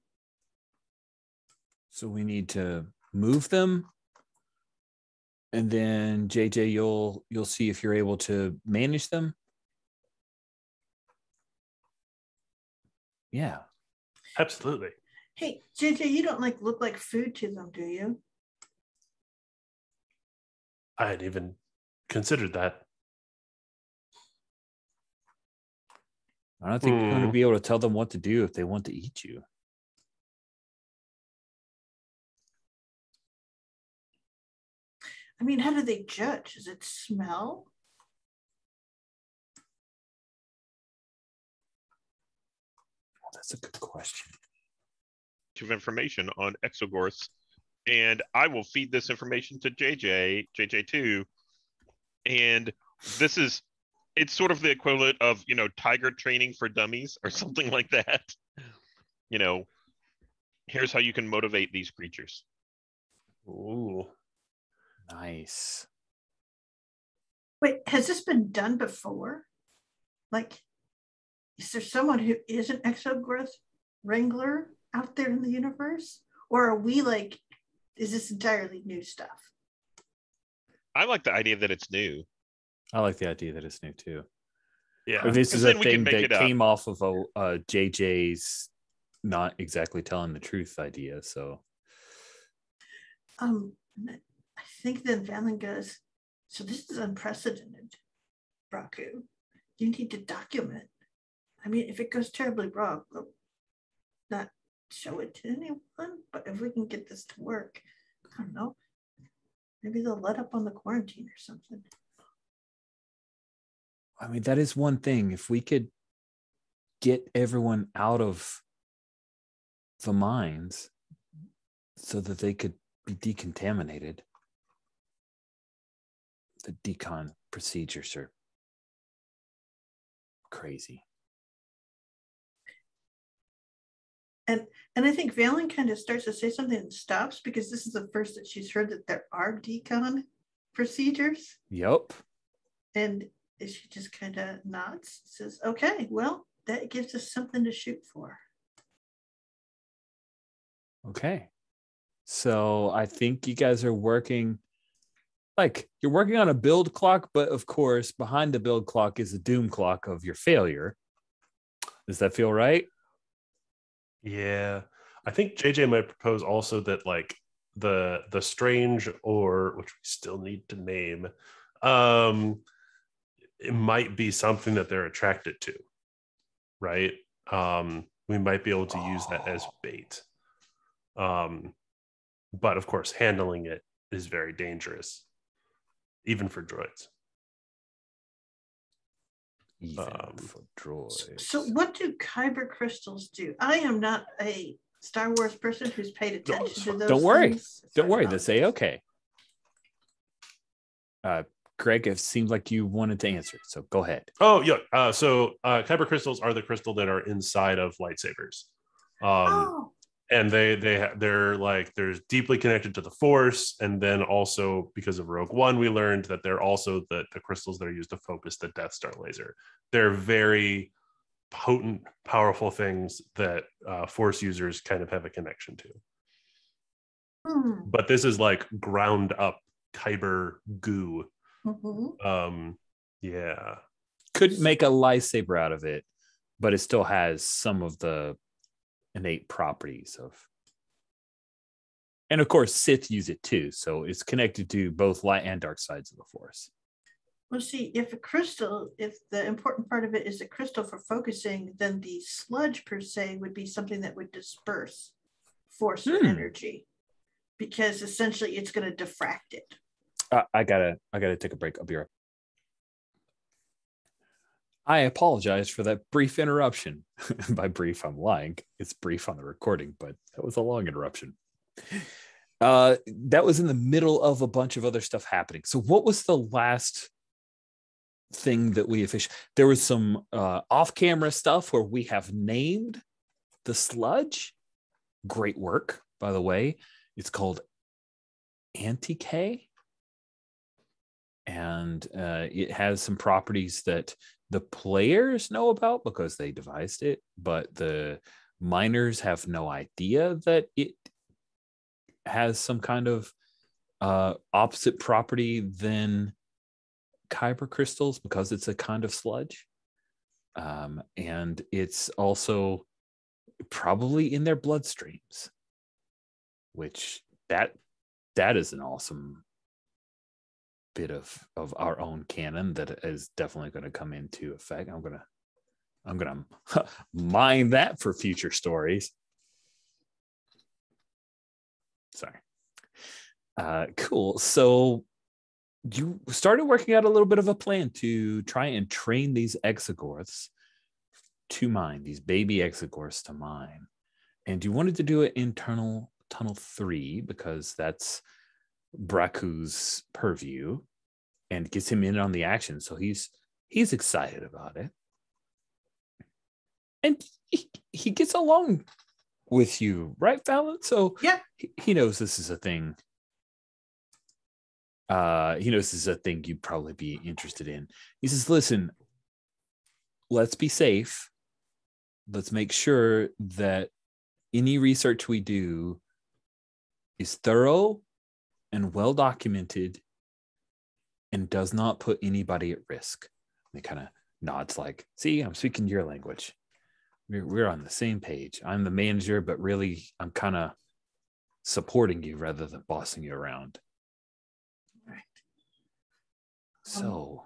So we need to move them. And then JJ, you'll see if you're able to manage them. Yeah. Absolutely. Hey, JJ, you don't look like food to them, do you? I hadn't even considered that. I don't think you're going to be able to tell them what to do if they want to eat you. I mean, how do they judge? Does it smell? Oh, that's a good question. Of information on exogorths, and I will feed this information to JJ2, and it's sort of the equivalent of, tiger training for dummies or something like that. Here's how you can motivate these creatures. Ooh. Nice. Wait, has this been done before? Is there someone who is an exogrowth wrangler out there in the universe? Or are we is this entirely new stuff? I like the idea that it's new. I like the idea that it's new too. Yeah. But this is a thing that came off of a JJ's not exactly telling the truth idea. So I think then Valen goes, so this is unprecedented, Braku. You need to document. I mean, if it goes terribly wrong, we'll not show it to anyone, but if we can get this to work, I don't know, maybe they'll let up on the quarantine or something. I mean, that is one thing. If we could get everyone out of the mines so that they could be decontaminated, the decon procedures are crazy. And I think Valen kind of starts to say something and stops because this is the first that she's heard that there are decon procedures. Yep. And she just kind of nods, says, okay, well, that gives us something to shoot for. Okay. So I think you guys are working, you're working on a build clock, but of course, behind the build clock is a doom clock of your failure. Does that feel right? Yeah. I think JJ might propose also that the strange, or which we still need to name, it might be something that they're attracted to, right? We might be able to use that as bait. But of course, handling it is very dangerous, even for droids. Even for droids. So what do Kyber crystals do? I am not a Star Wars person who's paid attention to those Don't worry. things. Don't worry. That's A-okay. Greg, it seems like you wanted to answer, so go ahead. Oh, yeah. So Kyber crystals are the crystal that are inside of lightsabers. And they're like, they're deeply connected to the Force. And then also, because of Rogue One, we learned that they're also the crystals that are used to focus the Death Star laser. They're very potent, powerful things that Force users kind of have a connection to. But this is like ground up Kyber goo. Yeah. Couldn't make a lightsaber out of it, but it still has some of the innate properties of. And of course, Sith use it too. So it's connected to both light and dark sides of the Force. Well, see, if the important part of it is a crystal for focusing, then the sludge per se would be something that would disperse Force or energy, because essentially it's going to diffract it. I gotta take a break. I'll be right. I apologize for that brief interruption. By brief, I'm lying. It's brief on the recording, but that was a long interruption. That was in the middle of a bunch of other stuff happening. So what was the last thing that we officially... There was some off-camera stuff where we have named the sludge. Great work, by the way. It's called Anti-K. And it has some properties that the players know about because they devised it, but the miners have no idea that it has some kind of opposite property than Kyber crystals because it's a kind of sludge. And it's also probably in their bloodstreams, which that is an awesome bit of our own canon that is definitely going to come into effect. I'm gonna mine that for future stories. Sorry. Cool. So you started working out a little bit of a plan to try and train these exogorths to mine, these baby exogorths to mine. And you wanted to do it in Tunnel 3 because that's Braku's purview and gets him in on the action. So he's excited about it. And he gets along with you, right, Fallon? So yeah, he knows this is a thing. He knows this is a thing you'd probably be interested in. He says, listen, let's be safe. Let's make sure that any research we do is thorough and well documented and does not put anybody at risk. And he kind of nods like, see, I'm speaking your language. We're on the same page. I'm the manager, but really I'm kind of supporting you rather than bossing you around. Right. So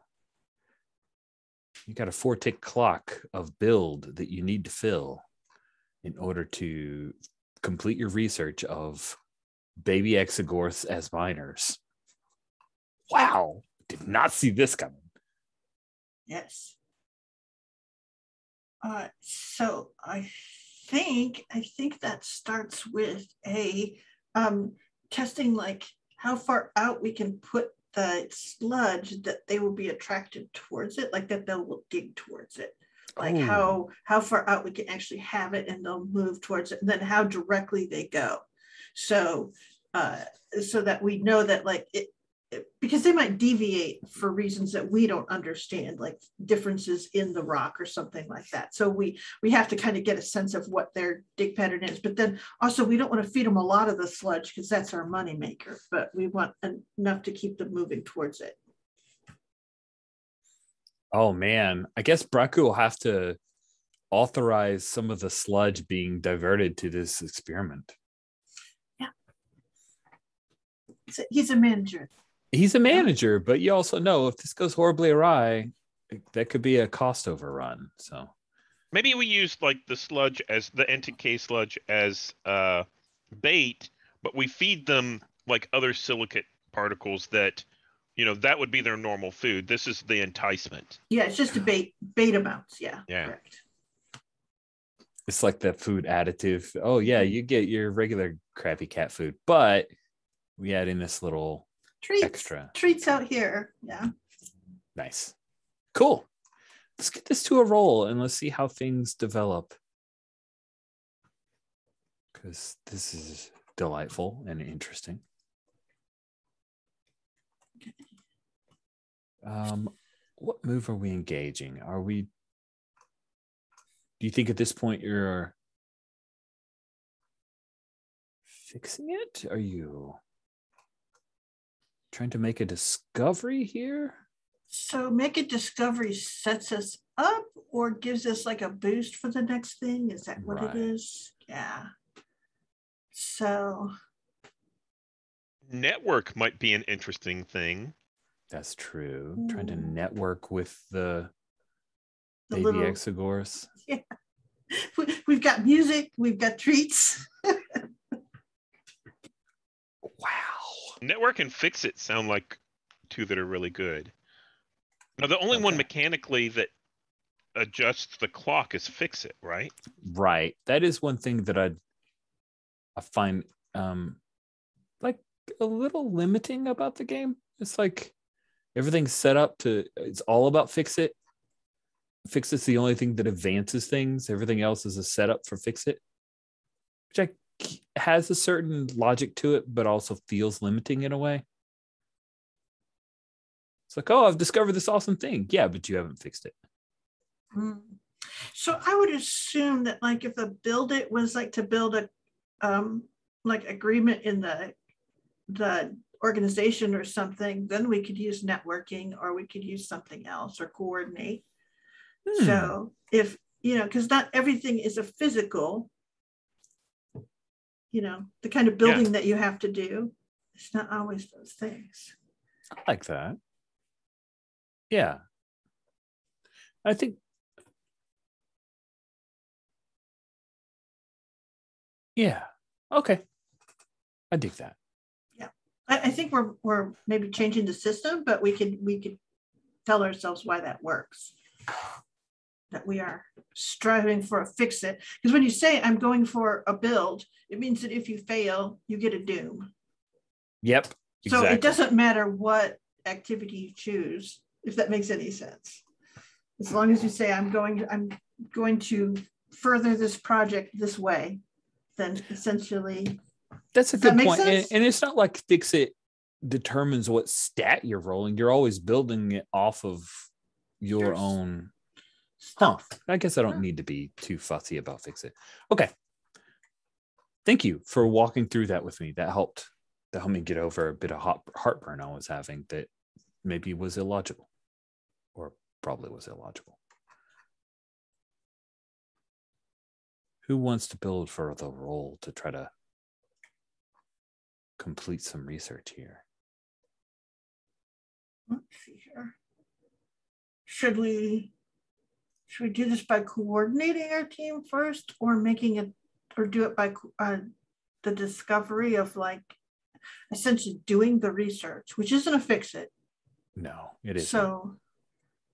you got a 4-tick clock of build that you need to fill in order to complete your research of baby exogorths as miners. Wow, did not see this coming. Yes. So I think that starts with a testing, like how far out we can put the sludge that they will be attracted towards it, like that they'll dig towards it, like how far out we can actually have it and they'll move towards it, and then how directly they go. So so that we know that, like, it because they might deviate for reasons that we don't understand, like differences in the rock or something like that. So we have to kind of get a sense of what their dig pattern is. But then also we don't want to feed them a lot of the sludge because that's our money maker, but we want enough to keep them moving towards it. Oh man, I guess Braku will have to authorize some of the sludge being diverted to this experiment. Yeah. He's a manager. He's a manager, but you also know if this goes horribly awry, that could be a cost overrun. So maybe we use like the sludge as the NTK sludge as bait, but we feed them like other silicate particles that, that would be their normal food. This is the enticement. Yeah, it's just a bait amounts. Yeah. Correct. It's like the food additive. Oh yeah, you get your regular crappy cat food, but we add in this little extra treats out here. Yeah. Nice. Cool. Let's get this to a roll and let's see how things develop. Because this is delightful and interesting. What move are we engaging? Do you think at this point you're fixing it? Are you trying to make a discovery here? So make a discovery sets us up or gives us like a boost for the next thing? Is that what it is? Yeah. So network might be an interesting thing. That's true. Ooh. Trying to network with the baby little Exogorths. Yeah. We've got music, we've got treats. Wow. Network and Fix It sound like two that are really good. Now, the only one mechanically that adjusts the clock is Fix It, right? Right. That is one thing that I find like a little limiting about the game. It's like everything's set up to, it's all about Fix It. Fix It's the only thing that advances things. Everything else is a setup for Fix It, which has a certain logic to it, but also feels limiting in a way. It's like, oh, I've discovered this awesome thing. Yeah, but you haven't fixed it. So I would assume that like if a build it was like to build a like agreement in the organization or something, then we could use networking or we could use something else or coordinate. So if, because not everything is a physical, the kind of building that you have to do. It's not always those things. I like that. Yeah. I think. Yeah. Okay. I dig that. Yeah. I think we're maybe changing the system, but we could tell ourselves why that works. That we are striving for a fix it. Because when you say I'm going for a build, it means that if you fail, you get a doom. Yep. So it doesn't matter what activity you choose, if that makes any sense. As long as you say I'm going to further this project this way, then essentially that's a good point. And it's not like fix it determines what stat you're rolling. You're always building it off of your own stuff. I guess I don't need to be too fussy about fix it. Okay. Thank you for walking through that with me. That helped me get over a bit of heartburn I was having that maybe was illogical, or probably was illogical. Who wants to build for the role to try to complete some research here? Let's see here. Should we do this by coordinating our team first, or making it, or do it by the discovery of like essentially doing the research, which isn't a fix it. No, it isn't. So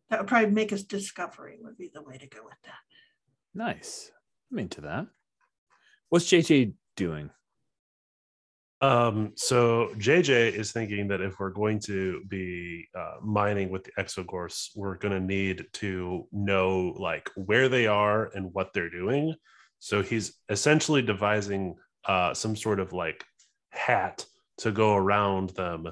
that would probably make us discovery would be the way to go with that. Nice. I'm into that. What's JJ doing? So JJ is thinking that if we're going to be mining with the Exogorths, we're going to need to know like where they are and what they're doing. So he's essentially devising some sort of like hat to go around them,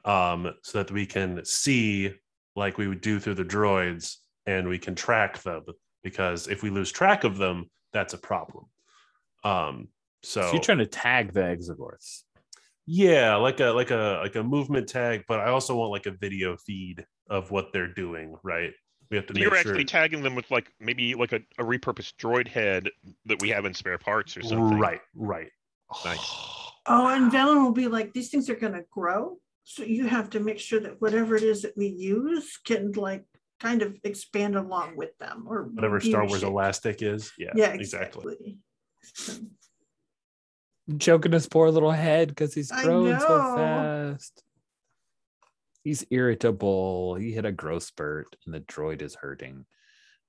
so that we can see like we would do through the droids, and we can track them, because if we lose track of them, that's a problem. So you're trying to tag the Exogorths. Yeah, like a movement tag, but I also want like a video feed of what they're doing, right? We have to make sure. You're actually tagging them with like maybe like a repurposed droid head that we have in spare parts or something. Right. Nice. Oh, and Valen will be like, these things are going to grow. So you have to make sure that whatever it is that we use can like kind of expand along with them, or whatever Star Wars elastic is. Yeah, exactly. Choking his poor little head because he's I grown so know. fast. He's irritable. He hit a growth spurt and the droid is hurting.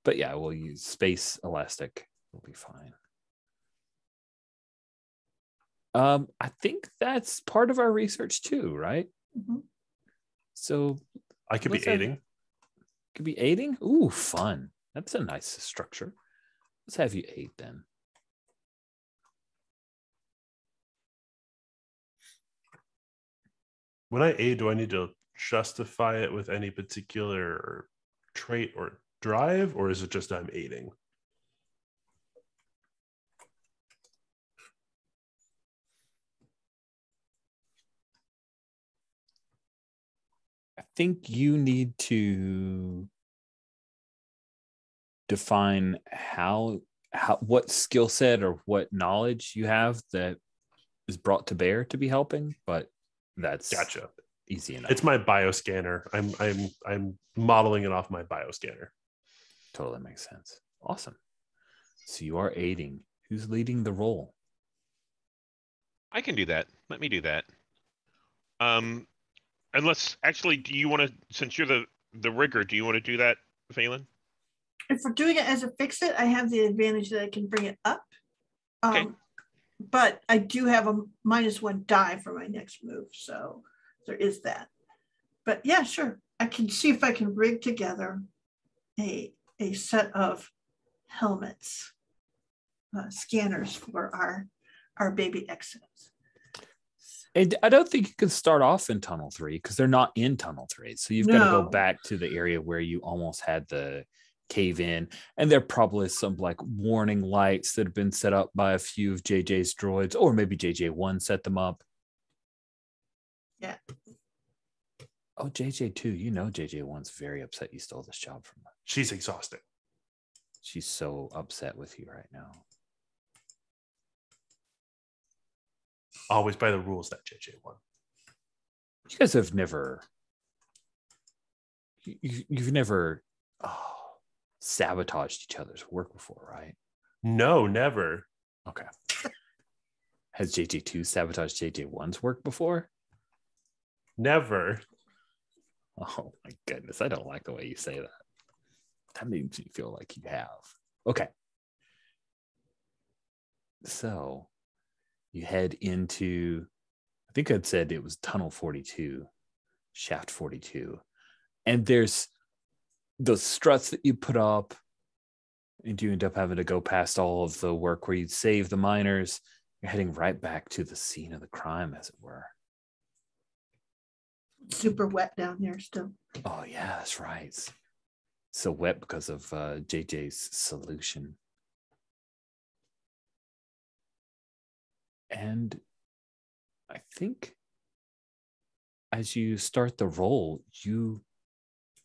But yeah, we'll use space elastic. We'll be fine. I think that's part of our research too, right? Mhm. So I could be let's have- aiding. Could be aiding. Ooh, fun. That's a nice structure. Let's have you aid then. When I aid, do I need to justify it with any particular trait or drive, or is it just I'm aiding? I think you need to define how what skill set or what knowledge you have that is brought to bear to be helping, but that's Gotcha. easy enough. It's my bioscanner. I'm modeling it off my bioscanner. Totally makes sense. Awesome. So you are aiding. Who's leading the role? I can do that. Let me do that. Unless actually, do you want to? Since you're the rigger, do you want to do that, Phelan? If we're doing it as a fix-it, I have the advantage that I can bring it up. Okay. But I do have a -1 die for my next move, so there is that. But yeah, sure. I can see if I can rig together a set of helmets, scanners for our baby exos. And I don't think you can start off in Tunnel 3 because they're not in Tunnel 3. So you've got to go No. back to the area where you almost had the cave in. And there probably is some like warning lights that have been set up by a few of JJ's droids, or maybe JJ1 set them up. Yeah. Oh, JJ2, you know JJ1's very upset you stole this job from her. She's exhausted. She's so upset with you right now. Always by the rules that JJ1. You guys have never you've never sabotaged each other's work before, right? No, never. Okay. Has JJ2 sabotaged JJ1's work before? Never. Oh my goodness, I don't like the way you say that. That makes me feel like you have. Okay. So you head into, I think I'd said it was Tunnel 42, Shaft 42. And there's those struts that you put up, and you end up having to go past all of the work where you'd save the miners. You're heading right back to the scene of the crime, as it were. Super wet down there still. Oh, yeah, that's right. So wet because of JJ's solution. And I think as you start the roll, you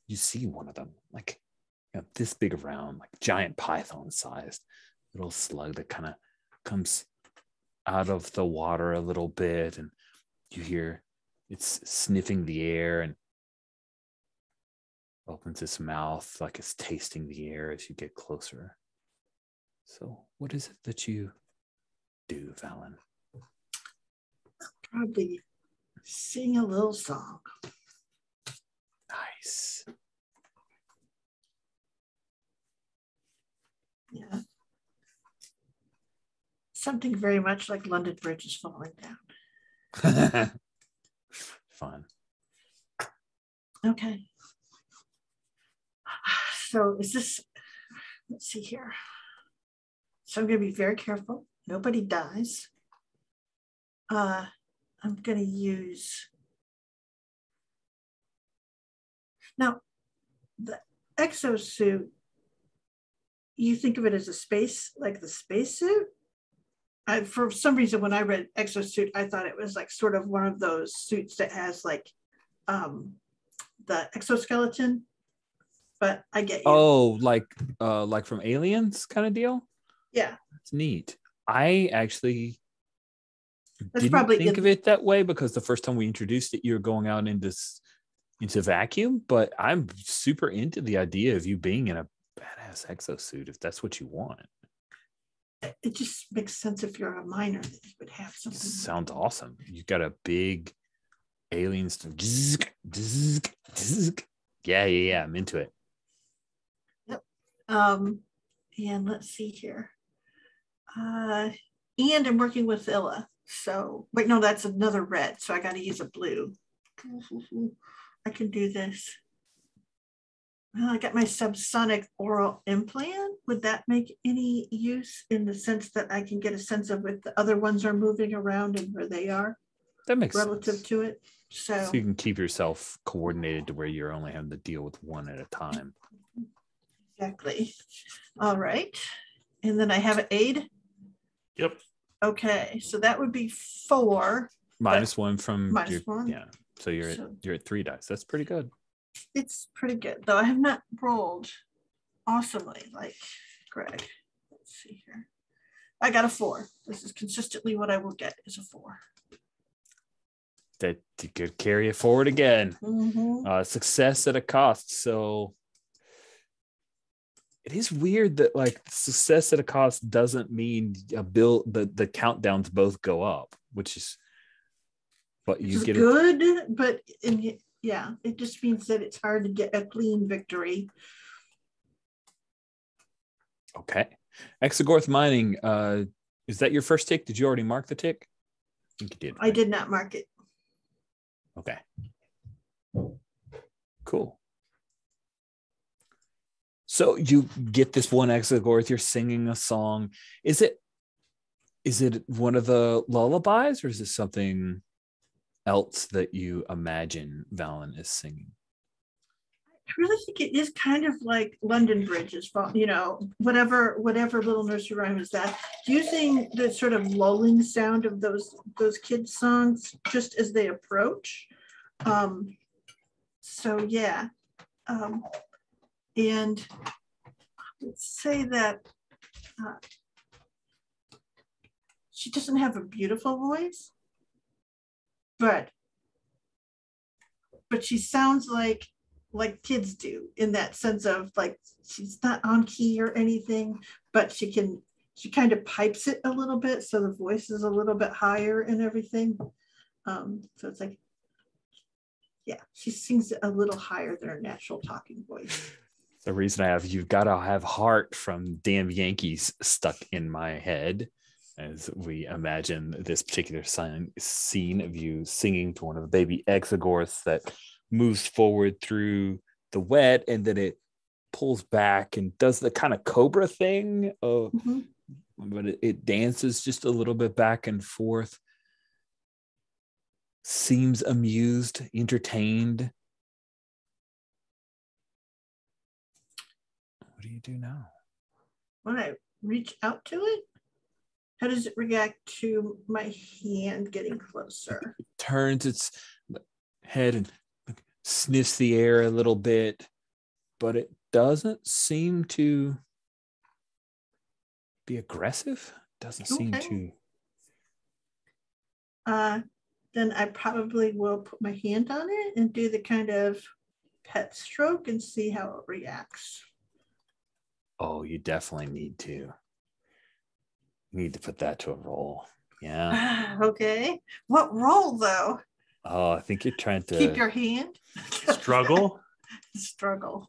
see one of them, like this big around, like giant python sized little slug that kind of comes out of the water a little bit, and you hear it's sniffing the air and opens its mouth like it's tasting the air as you get closer. So what is it that you do, Valen? Probably sing a little song. Nice. Yeah. Something very much like London Bridge is falling down. Fun. Okay. So is this, let's see here. So I'm going to be very careful. Nobody dies. I'm going to use, now the exosuit, you think of it as a space, like the spacesuit? For some reason, when I read exosuit, I thought it was like sort of one of those suits that has like the exoskeleton, but I get you. Oh, like from Aliens kind of deal? Yeah. That's neat. I actually That's didn't probably think of it that way because the first time we introduced it, you were going out into vacuum, but I'm super into the idea of you being in a badass exosuit if that's what you want. it just makes sense if you're a miner that you would have something. Sounds awesome. You got a big alien stuff. Yeah. I'm into it. Yep. And let's see here. And I'm working with Illa. So wait, no, that's another red. So I got to use a blue. I can do this. Well, I got my subsonic oral implant. Would that make any use in the sense that I can get a sense of if the other ones are moving around and where they are? That makes relative sense. to it. So you can keep yourself coordinated to where you're only having to deal with one at a time. Exactly. All right. And then I have an aid. Yep. Okay. So that would be 4. Minus 1 from minus your, 1. Yeah. So you're at 3 dice. That's pretty good. It's pretty good, though I have not rolled awesomely like Greg. Let's see here. I got a 4. This is consistently what I will get is a 4. That you could carry it forward again. Mm-hmm. Success at a cost. So it is weird that like success at a cost doesn't mean a bill. The countdowns both go up, which is what you get. Good, but yeah, it just means that it's hard to get a clean victory. Okay. Exogorth mining. Is that your first tick? Did you already mark the tick? I think you did. Right? I did not mark it. Okay. Cool. So you get this one Exogorth, you're singing a song. Is it one of the lullabies or is it something else that you imagine Valen is singing? I really think it is kind of like London Bridge, whatever little nursery rhyme is that, using the sort of lulling sound of those kids' songs just as they approach. So yeah. And let's say that she doesn't have a beautiful voice, but she sounds like kids do, in that sense of like she's not on key or anything, but she kind of pipes it a little bit, so the voice is a little bit higher and everything. So it's like, yeah, she sings it a little higher than her natural talking voice. The reason I have "You've Gotta Have Heart" from Damn Yankees stuck in my head as we imagine this particular scene of you singing to one of the baby Exogorths that moves forward through the wet, and then it pulls back and does the kind of cobra thing of, but it dances just a little bit back and forth, seems amused, entertained. What do you do now? When I reach out to it, how does it react to my hand getting closer? It turns its head and sniffs the air a little bit, but it doesn't seem to be aggressive. Doesn't seem to. Then I probably will put my hand on it and do the kind of pet stroke and see how it reacts. Oh, you definitely need to. You need to put that to a roll. Yeah. Okay. What roll though? Oh, I think you're trying to keep your hand. Struggle.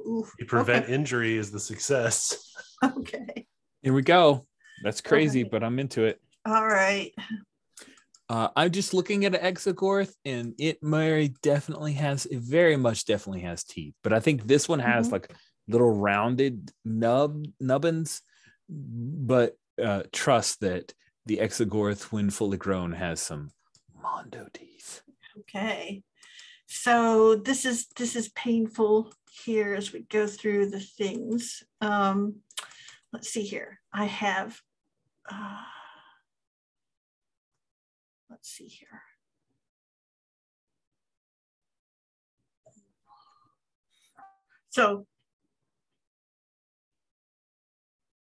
Oof. You prevent injury is the success. Okay. Here we go. That's crazy, but I'm into it. All right. I'm just looking at an Exogorth, and it very much definitely has teeth. But I think this one has like little rounded nubbins. But trust that the Exogorth, when fully grown, has some mondo teeth. Okay. So this is painful here as we go through the things. Let's see here. I have. Let's see here. So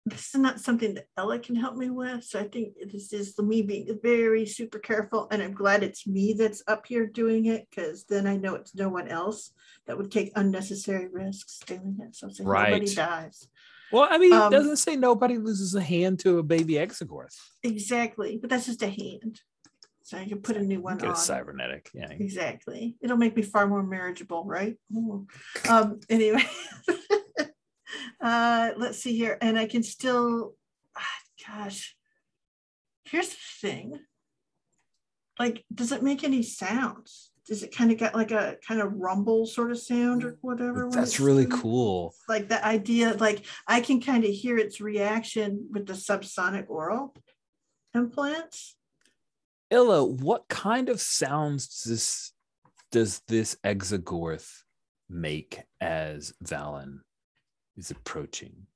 this is not something that Ella can help me with. So I think this is me being very super careful. And I'm glad it's me that's up here doing it, because then I know it's no one else that would take unnecessary risks doing it. So nobody dies. Well, I mean, it doesn't say nobody loses a hand to a baby Exogorth. Exactly, but that's just a hand. So I can put a new one Get on. a cybernetic, yeah. Exactly. It'll make me far more marriageable, right? Anyway, let's see here. And I can still, gosh, here's the thing. Like, does it make any sounds? Does it kind of get like a kind of rumble sort of sound or whatever? That's really cool. Like the idea, like I can kind of hear its reaction with the subsonic oral implants. Illa, what kind of sounds does this Exogorth make as Valen is approaching?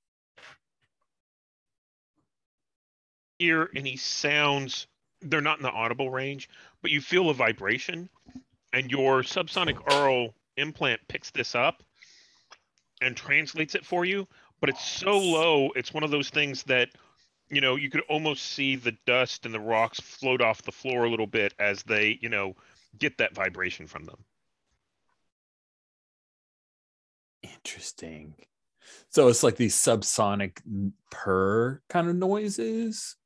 Hear any sounds? They're not in the audible range, but you feel a vibration, and your subsonic aural implant picks this up and translates it for you. But it's so low, it's one of those things that, you know, you could almost see the dust and the rocks float off the floor a little bit as they, you know, get that vibration from them. Interesting. So it's like these subsonic purr kind of noises.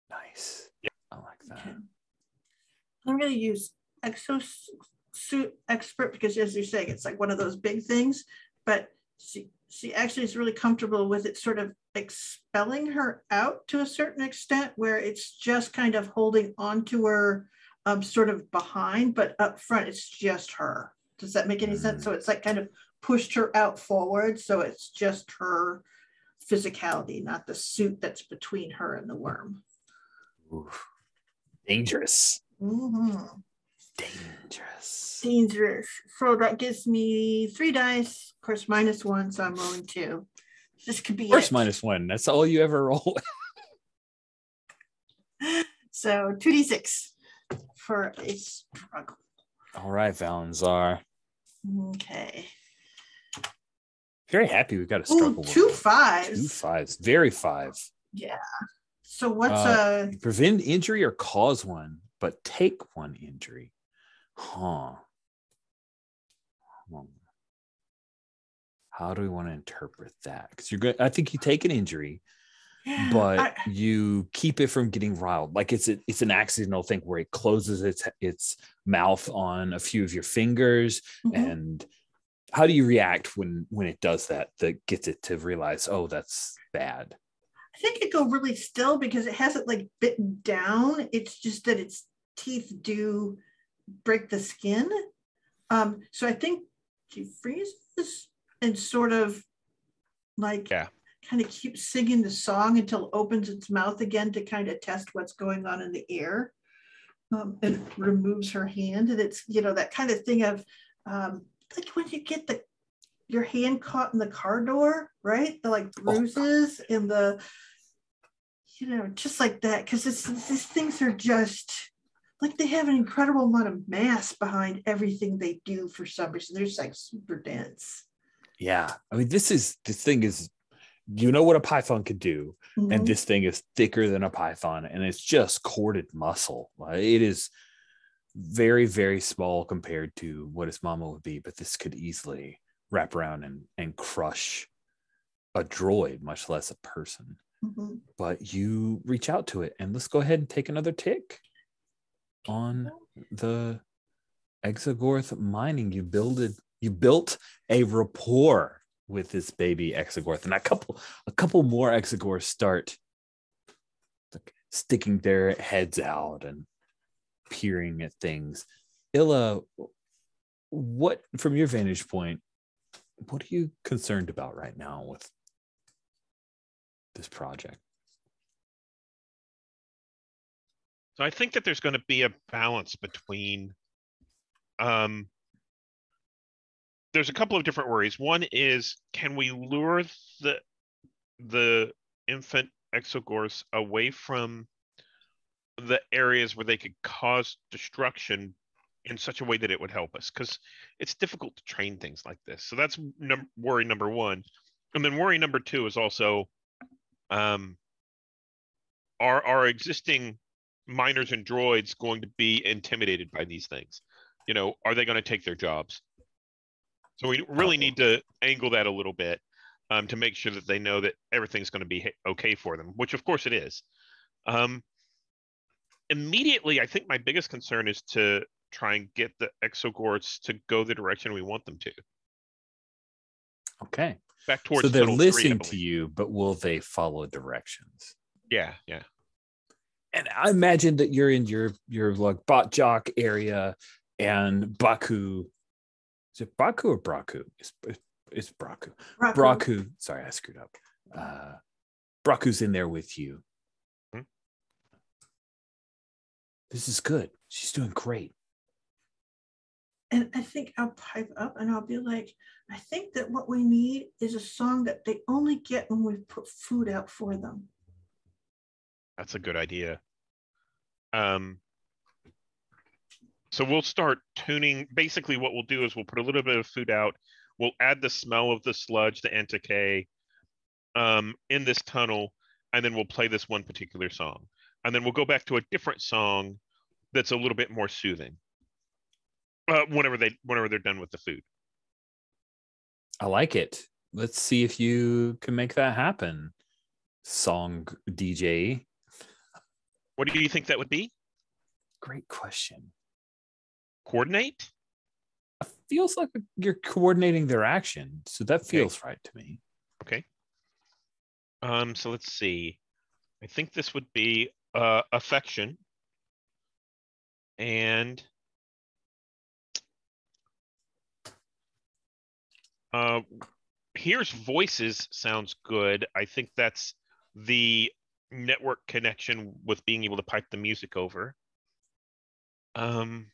Nice. Yeah. I like that. Okay. I'm going to use Exosuit Expert because, as you're saying, it's like one of those big things, but she actually is really comfortable with it sort of expelling her out to a certain extent, where it's just kind of holding onto her sort of behind, but up front it's just her. Does that make any sense? So it's like kind of pushed her out forward, so it's just her physicality, not the suit that's between her and the worm. Oof. Dangerous. Mm-hmm. Dangerous. So that gives me 3 dice, of course, -1, so I'm rolling 2. This could be First -1. That's all you ever roll. So 2d6 for a struggle. All right, Valentzar. Okay. Very happy we got a struggle. 2 5s. 2 5s. Very 5. Yeah. So what's prevent injury or cause one, but take 1 injury. Huh. How do we want to interpret that? Because you're good. I think you take an injury, but you keep it from getting riled. Like it's an accidental thing where it closes its mouth on a few of your fingers. Mm-hmm. And how do you react when it does that gets it to realize, oh, that's bad? I think it go really still because it hasn't like bitten down. It's just that its teeth do break the skin. So I think she freezes and sort of like kind of keeps singing the song until it opens its mouth again to kind of test what's going on in the air, and removes her hand. And it's, you know, that kind of thing of like when you get your hand caught in the car door, right? The like bruises and the, you know, just like that. Because these things are just like they have an incredible amount of mass behind everything they do for some reason. They're just like super dense. Yeah. I mean, this thing is, you know what a python could do. Mm-hmm. And this thing is thicker than a python, and it's just corded muscle. It is very, very small compared to what its mama would be, but this could easily wrap around and crush a droid, much less a person. Mm-hmm. But you reach out to it, and let's go ahead and take another tick on the Exogorth mining. You built a rapport with this baby Exogorth, and a couple more Exogorths start sticking their heads out and peering at things. Illa, what, from your vantage point, what are you concerned about right now with this project? So I think that there's going to be a balance between there's a couple of different worries. One is, can we lure the infant Exogorths away from the areas where they could cause destruction in such a way that it would help us? Because it's difficult to train things like this. So that's worry number 1. And then worry number 2 is also, are existing miners and droids going to be intimidated by these things? You know, are they going to take their jobs? So we really need to angle that a little bit. to make sure that they know that everything's going to be okay for them, which of course it is. Immediately, I think my biggest concern is to try and get the exogorts to go the direction we want them to. Okay. Back towards so they're Tunnel 3, I listening to believe. you, but will they follow directions? Yeah. And I imagine that you're in your like bot jock area, and Baku. Is it Baku or Braku? It's Braku. Braku. Sorry, I screwed up. Braku's in there with you. This is good. She's doing great. And I think I'll pipe up and I'll be like, I think that what we need is a song that they only get when we put food out for them. That's a good idea. So we'll start tuning. Basically, what we'll do is we'll put a little bit of food out. We'll add the smell of the sludge, the NTK, in this tunnel, and then we'll play this one particular song. And then we'll go back to a different song that's a little bit more soothing. Whenever they're done with the food. I like it. Let's see if you can make that happen, song DJ. What do you think that would be? Great question. Coordinate? It feels like you're coordinating their action, so that feels right to me. Okay. So let's see. I think this would be affection. And here's voices sounds good. I think that's the network connection with being able to pipe the music over. And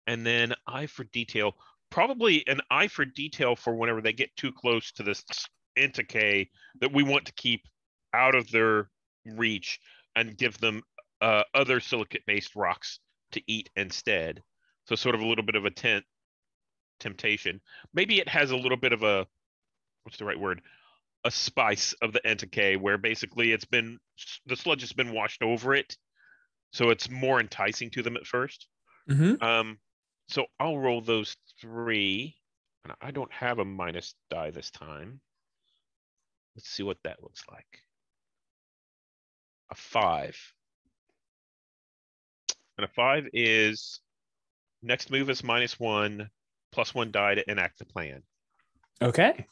then eye for detail, probably an eye for detail for whenever they get too close to this NTK that we want to keep out of their reach and give them other silicate-based rocks to eat instead. So sort of a little bit of a temptation. Maybe it has a little bit of a, what's the right word? A spice of the NTK, where basically the sludge has been washed over it, so it's more enticing to them at first. Mm-hmm. So I'll roll those 3, and I don't have a minus die this time. Let's see what that looks like. A 5. And a 5 is next move is -1, +1 die to enact the plan. Okay.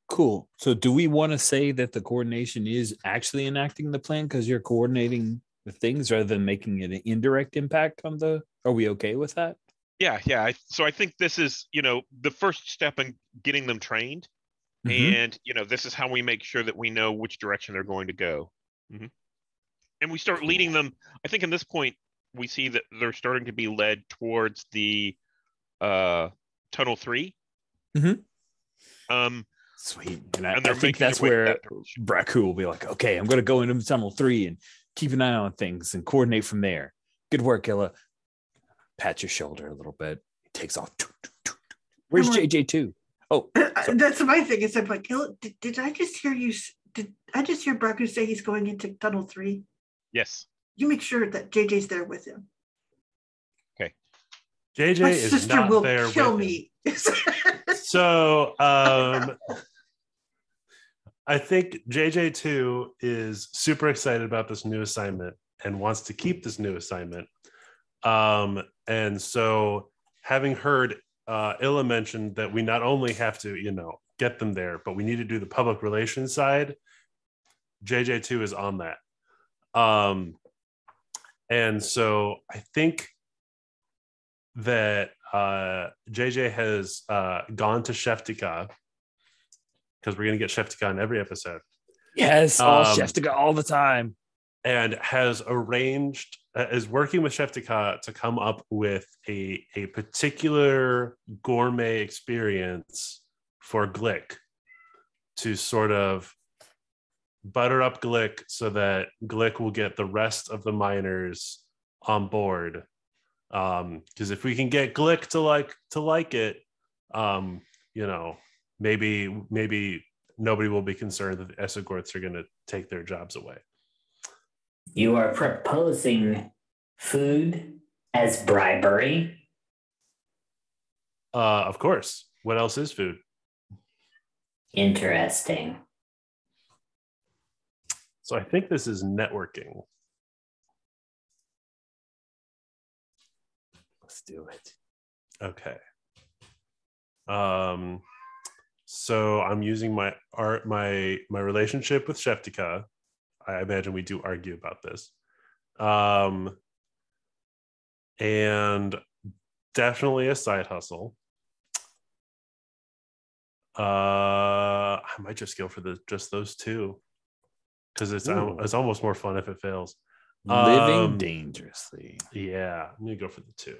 Cool. So do we want to say that the coordination is actually enacting the plan because you're coordinating the things rather than making it an indirect impact on the... Are we okay with that? Yeah. So I think this is, the first step in getting them trained. Mm-hmm. And, this is how we make sure that we know which direction they're going to go. Mm-hmm. And we start leading them. I think in this point, we see that they're starting to be led towards the Tunnel 3. Mm-hmm. Sweet. And I think that's where Braku will be like, okay, I'm going to go into Tunnel 3 and keep an eye on things and coordinate from there. Good work, Ella. Pat your shoulder a little bit. He takes off. Where's JJ2? Oh, that's my thing. Is I'm like, Ella, did I just hear you? Did I just hear Braku say he's going into Tunnel 3? Yes. You make sure that JJ's there with him. Okay. JJ My is sister not will there kill with me. So I think JJ2 is super excited about this new assignment and wants to keep this new assignment. And so having heard Illa mention that we not only have to, get them there, but we need to do the public relations side, JJ2 is on that. And so I think that JJ has gone to Sheftika, because we're going to get Sheftika in every episode. Yes, all Sheftika all the time. And is working with Sheftika to come up with a particular gourmet experience for Glick, to sort of butter up Glick so that Glick will get the rest of the miners on board. Because if we can get Glick to like it, maybe nobody will be concerned that the Esogorths are going to take their jobs away. You are proposing food as bribery? Of course. What else is food? Interesting. So I think this is networking. Let's do it. Okay. So I'm using my relationship with Sheftika. I imagine we do argue about this. And definitely a side hustle. I might just go for just those two because it's almost more fun if it fails. Living dangerously. Yeah, I'm gonna go for the two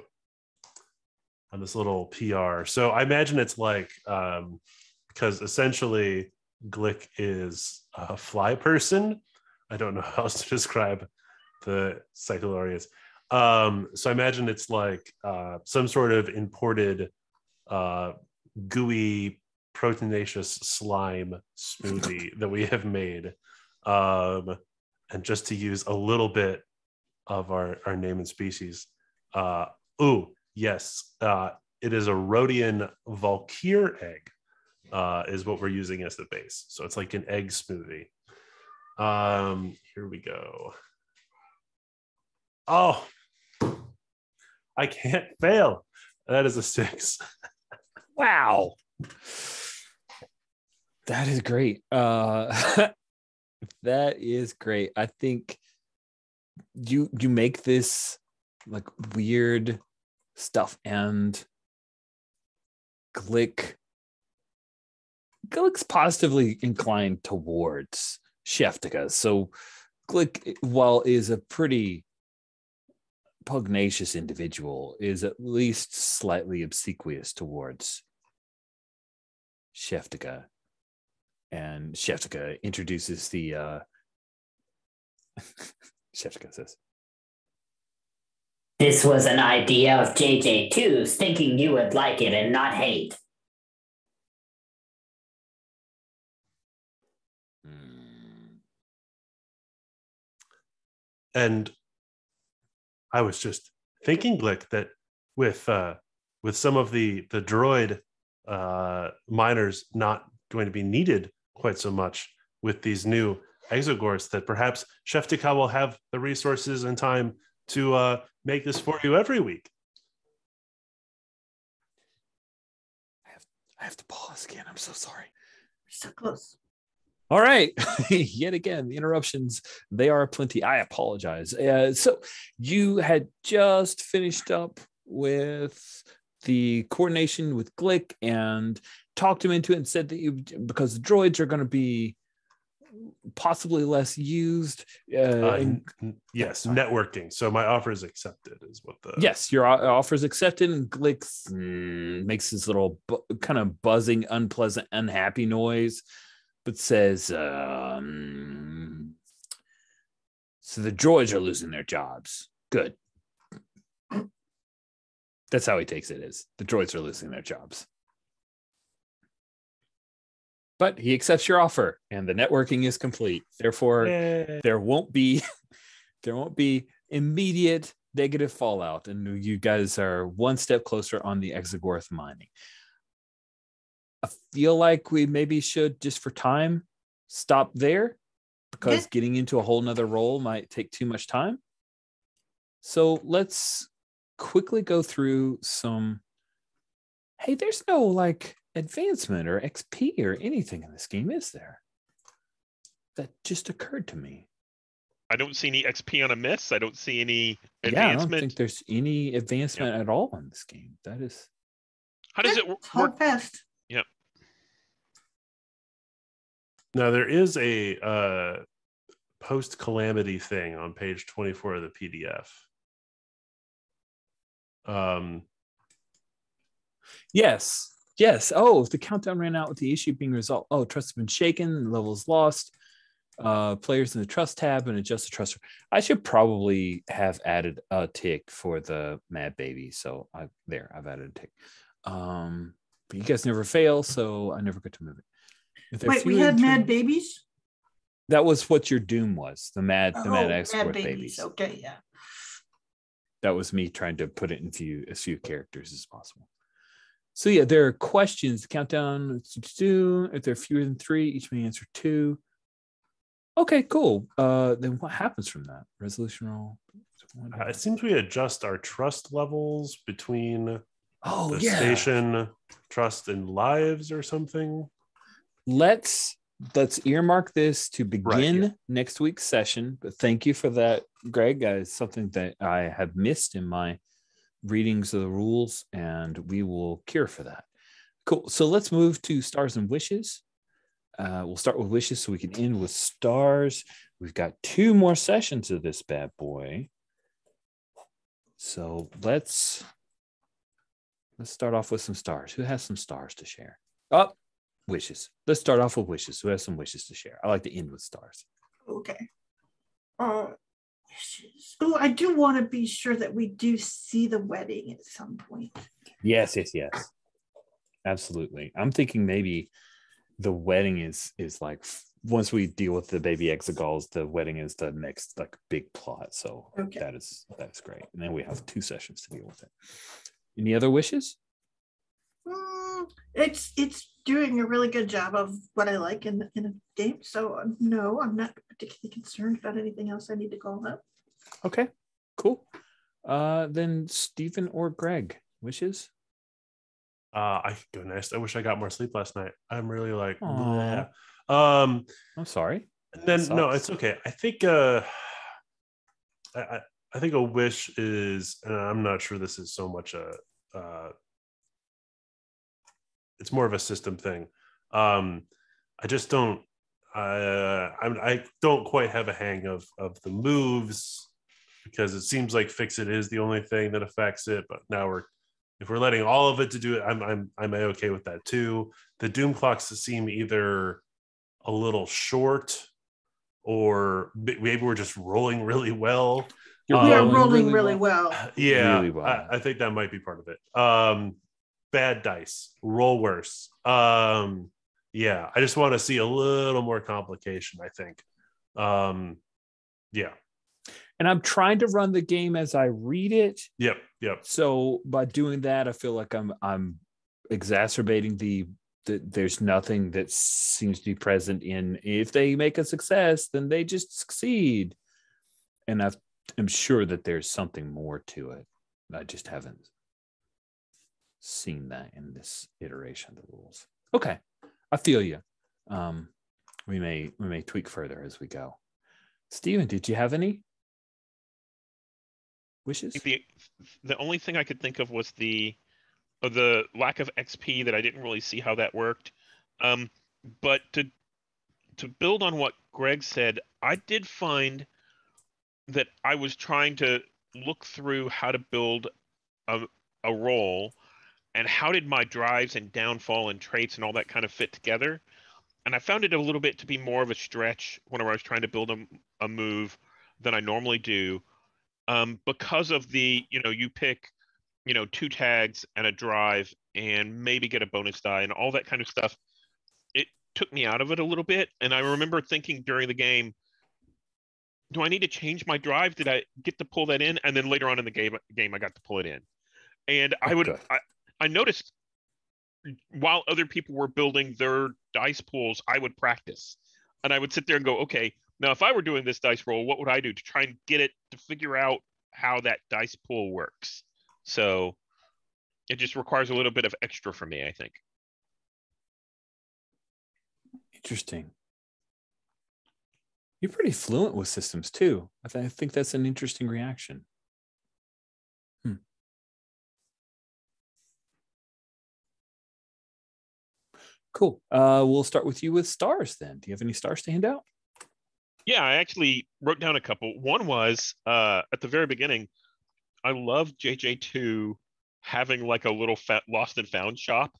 on this little PR. So I imagine it's like because essentially Glick is a fly person. I don't know how else to describe the Cyclorians. So I imagine it's like some sort of imported gooey proteinaceous slime smoothie that we have made. And just to use a little bit of our name and species. Yes. It is a Rhodian Valkyr egg is what we're using as the base. So it's like an egg smoothie. Here we go. Oh, I can't fail. That is a 6. Wow. That is great. That is great. I think you make this like weird stuff, and Glick's positively inclined towards Sheftika. So Glick, while is a pretty pugnacious individual, is at least slightly obsequious towards Sheftika. And Sheftika introduces the Sheftika says, This was an idea of JJ2's, thinking you would like it and not hate. And I was just thinking, Glick, that with some of the droid miners not going to be needed quite so much with these new exogorths, that perhaps Sheftika will have the resources and time to make this for you every week. I have to pause again. I'm so sorry. So close. All right. Yet again, the interruptions, they are plenty. I apologize. So you had just finished up with the coordination with Glick and talked him into it and said that because the droids are going to be possibly less used. Yes, networking. So my offer is accepted is what the... Yes, your offer is accepted, and Glick makes this little kind of buzzing, unpleasant, unhappy noise, but says, so the droids are losing their jobs. Good. That's how he takes it, is the droids are losing their jobs. But he accepts your offer, and the networking is complete. Therefore, there won't be immediate negative fallout, and you guys are one step closer on the Exogorth mining. I feel like we maybe should, just for time, stop there, because getting into a whole nother role might take too much time. So let's quickly go through some. Hey, there's no like advancement or XP or anything in this game, is there? That just occurred to me. I don't see any XP on a miss. I don't see any advancement. Yeah, I don't think there's any advancement at all in this game. That is. How does it work? Holdfast. Yep. Now there is a post calamity thing on page 24 of the PDF. Yes. Oh, the countdown ran out with the issue being resolved. Oh, trust has been shaken. Levels lost. Players in the trust tab and adjust the trust. I should probably have added a tick for the mad baby. So I've added a tick. But you guys never fail, so I never get to move it. Wait, we had mad babies? That was what your doom was. The mad Exogorth babies. Okay, yeah. That was me trying to put it in as few characters as possible. So yeah, there are questions. Countdown. If there are fewer than 3, each may answer 2. Okay, cool. Then what happens from that? Resolution roll. It seems we adjust our trust levels between the station trust and lives or something. Let's earmark this to begin next week's session. But thank you for that, Greg. It's something that I have missed in my readings of the rules, and we will cure for that. Cool. So let's move to stars and wishes. We'll start with wishes so we can end with stars. We've got 2 more sessions of this bad boy. So let's start off with some stars. Who has some stars to share? Oh, wishes. Let's start off with wishes. Who has some wishes to share? I like to end with stars. Okay. Wishes. Oh, I do want to be sure that we do see the wedding at some point. Yes. Absolutely. I'm thinking maybe the wedding is like once we deal with the baby exegals, the wedding is the next like big plot. So that is great. And then we have 2 sessions to deal with it. Any other wishes? It's doing a really good job of what I like in a game. So no, I'm not particularly concerned about anything else I need to call up. Okay, cool. Then Stephen or Greg, wishes? Goodness, I wish I got more sleep last night. I'm really like, bleh. I'm sorry. Then no, it's okay. I think I think a wish is, and I'm not sure this is so much it's more of a system thing. I just don't I don't quite have a hang of the moves, because it seems like fix it is the only thing that affects it, but now if we're letting all of it to do it, I'm okay with that too. The doom clocks seem either a little short, or maybe we're just rolling really well. We are rolling really well. Yeah, really well. I think that might be part of it. Bad dice, roll worse. Yeah, I just want to see a little more complication, I think. Yeah. And I'm trying to run the game as I read it. Yep. So by doing that, I feel like I'm exacerbating there's nothing that seems to be present in, if they make a success, then they just succeed. And I'm sure that there's something more to it. I just haven't seen that in this iteration of the rules. Okay, I feel you. We may tweak further as we go. Steven, did you have any wishes? The only thing I could think of was the lack of XP, that I didn't really see how that worked. But to build on what Greg said, I did find that I was trying to look through how to build a role, and how did my drives and downfall and traits and all that kind of fit together. And I found it a little bit to be more of a stretch whenever I was trying to build a move than I normally do, because of you pick 2 tags and a drive and maybe get a bonus die and all that kind of stuff. It took me out of it a little bit. And I remember thinking during the game, do I need to change my drive? Did I get to pull that in? And then later on in the game I got to pull it in. And I noticed while other people were building their dice pools, I would practice. And I would sit there and go, okay, now if I were doing this dice roll, what would I do to try and get it to figure out how that dice pool works? So it just requires a little bit of extra for me, I think. Interesting. You're pretty fluent with systems too. I think that's an interesting reaction. Cool. We'll start with you with stars then. Do you have any stars to hand out? Yeah, I actually wrote down a couple. One was at the very beginning, I love JJ2 having like a little lost and found shop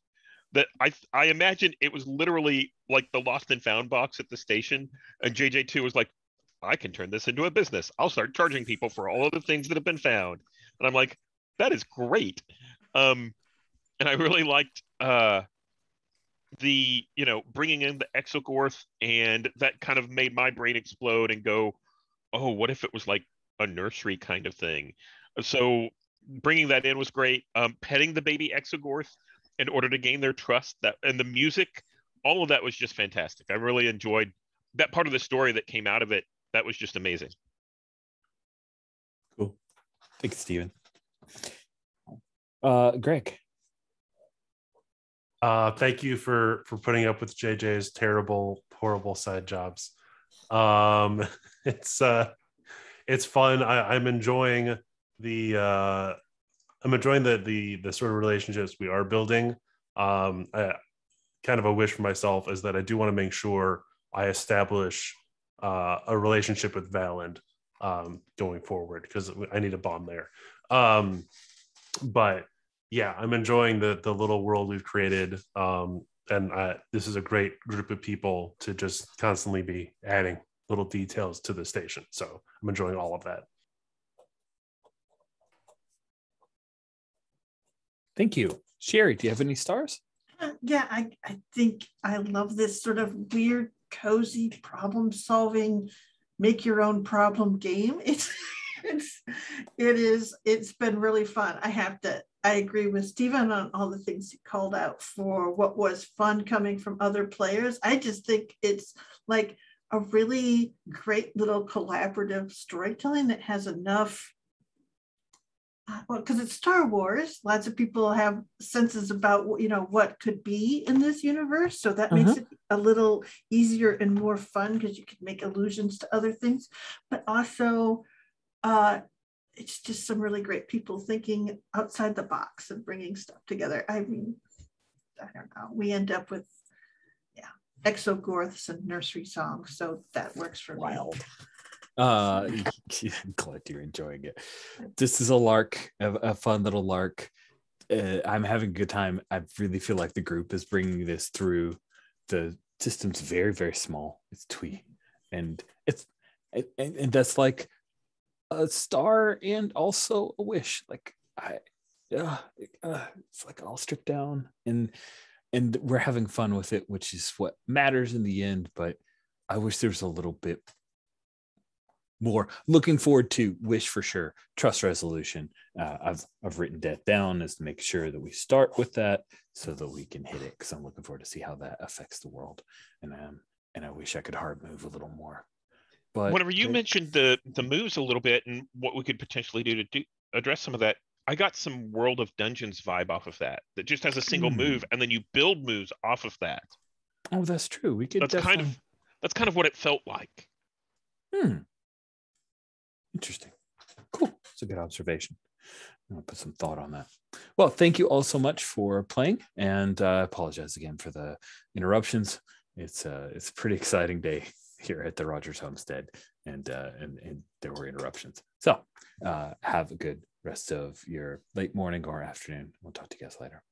that I imagine it was literally like the lost and found box at the station. And JJ2 was like, I can turn this into a business. I'll start charging people for all of the things that have been found. And I'm like, that is great. And I really liked the bringing in the Exogorth, and that kind of made my brain explode and go, oh, what if it was like a nursery kind of thing? So bringing that in was great. Petting the baby Exogorth in order to gain their trust. That and the music, all of that was just fantastic. I really enjoyed that part of the story that came out of it. That was just amazing. Cool. Thanks, Steven. Greg. Thank you for putting up with JJ's terrible, horrible side jobs. It's fun. I'm enjoying the sort of relationships we are building. Kind of a wish for myself is that I do want to make sure I establish a relationship with Valand going forward, because I need a bond there. But yeah, I'm enjoying the little world we've created. And this is a great group of people to just constantly be adding little details to the station. So I'm enjoying all of that. Thank you. Sherry, do you have any stars? Yeah, I think I love this sort of weird, cozy problem solving, make your own problem game. It's been really fun. I agree with Stephen on all the things he called out for what was fun coming from other players. I just think it's like a really great little collaborative storytelling that has enough, well, because it's Star Wars, lots of people have senses about what could be in this universe, so that makes it a little easier and more fun because you can make allusions to other things, but also it's just some really great people thinking outside the box and bringing stuff together. I mean, I don't know, we end up with exogorths and nursery songs, so that works for me. I'm glad you're enjoying it. This is a lark, a fun little lark. I'm having a good time. I really feel like the group is bringing this through. The system's very, very small. It's twee, and and that's like a star and also a wish. Like it's like all stripped down, and we're having fun with it, which is what matters in the end. But I wish there was a little bit more. Looking forward to wish for sure. Trust resolution. I've written death down as to make sure that we start with that so that we can hit it, because I'm looking forward to see how that affects the world. And I wish I could hard move a little more. But whenever you mentioned the moves a little bit and what we could potentially do to address some of that, I got some World of Dungeons vibe off of that just has a single move, and then you build moves off of that. Oh, that's true. We could. That's kind of what it felt like. Interesting. Cool. It's a good observation. I'm gonna put some thought on that. Well, thank you all so much for playing, and I apologize again for the interruptions. It's a pretty exciting day here at the Rogers Homestead, and there were interruptions. So have a good rest of your late morning or afternoon. We'll talk to you guys later.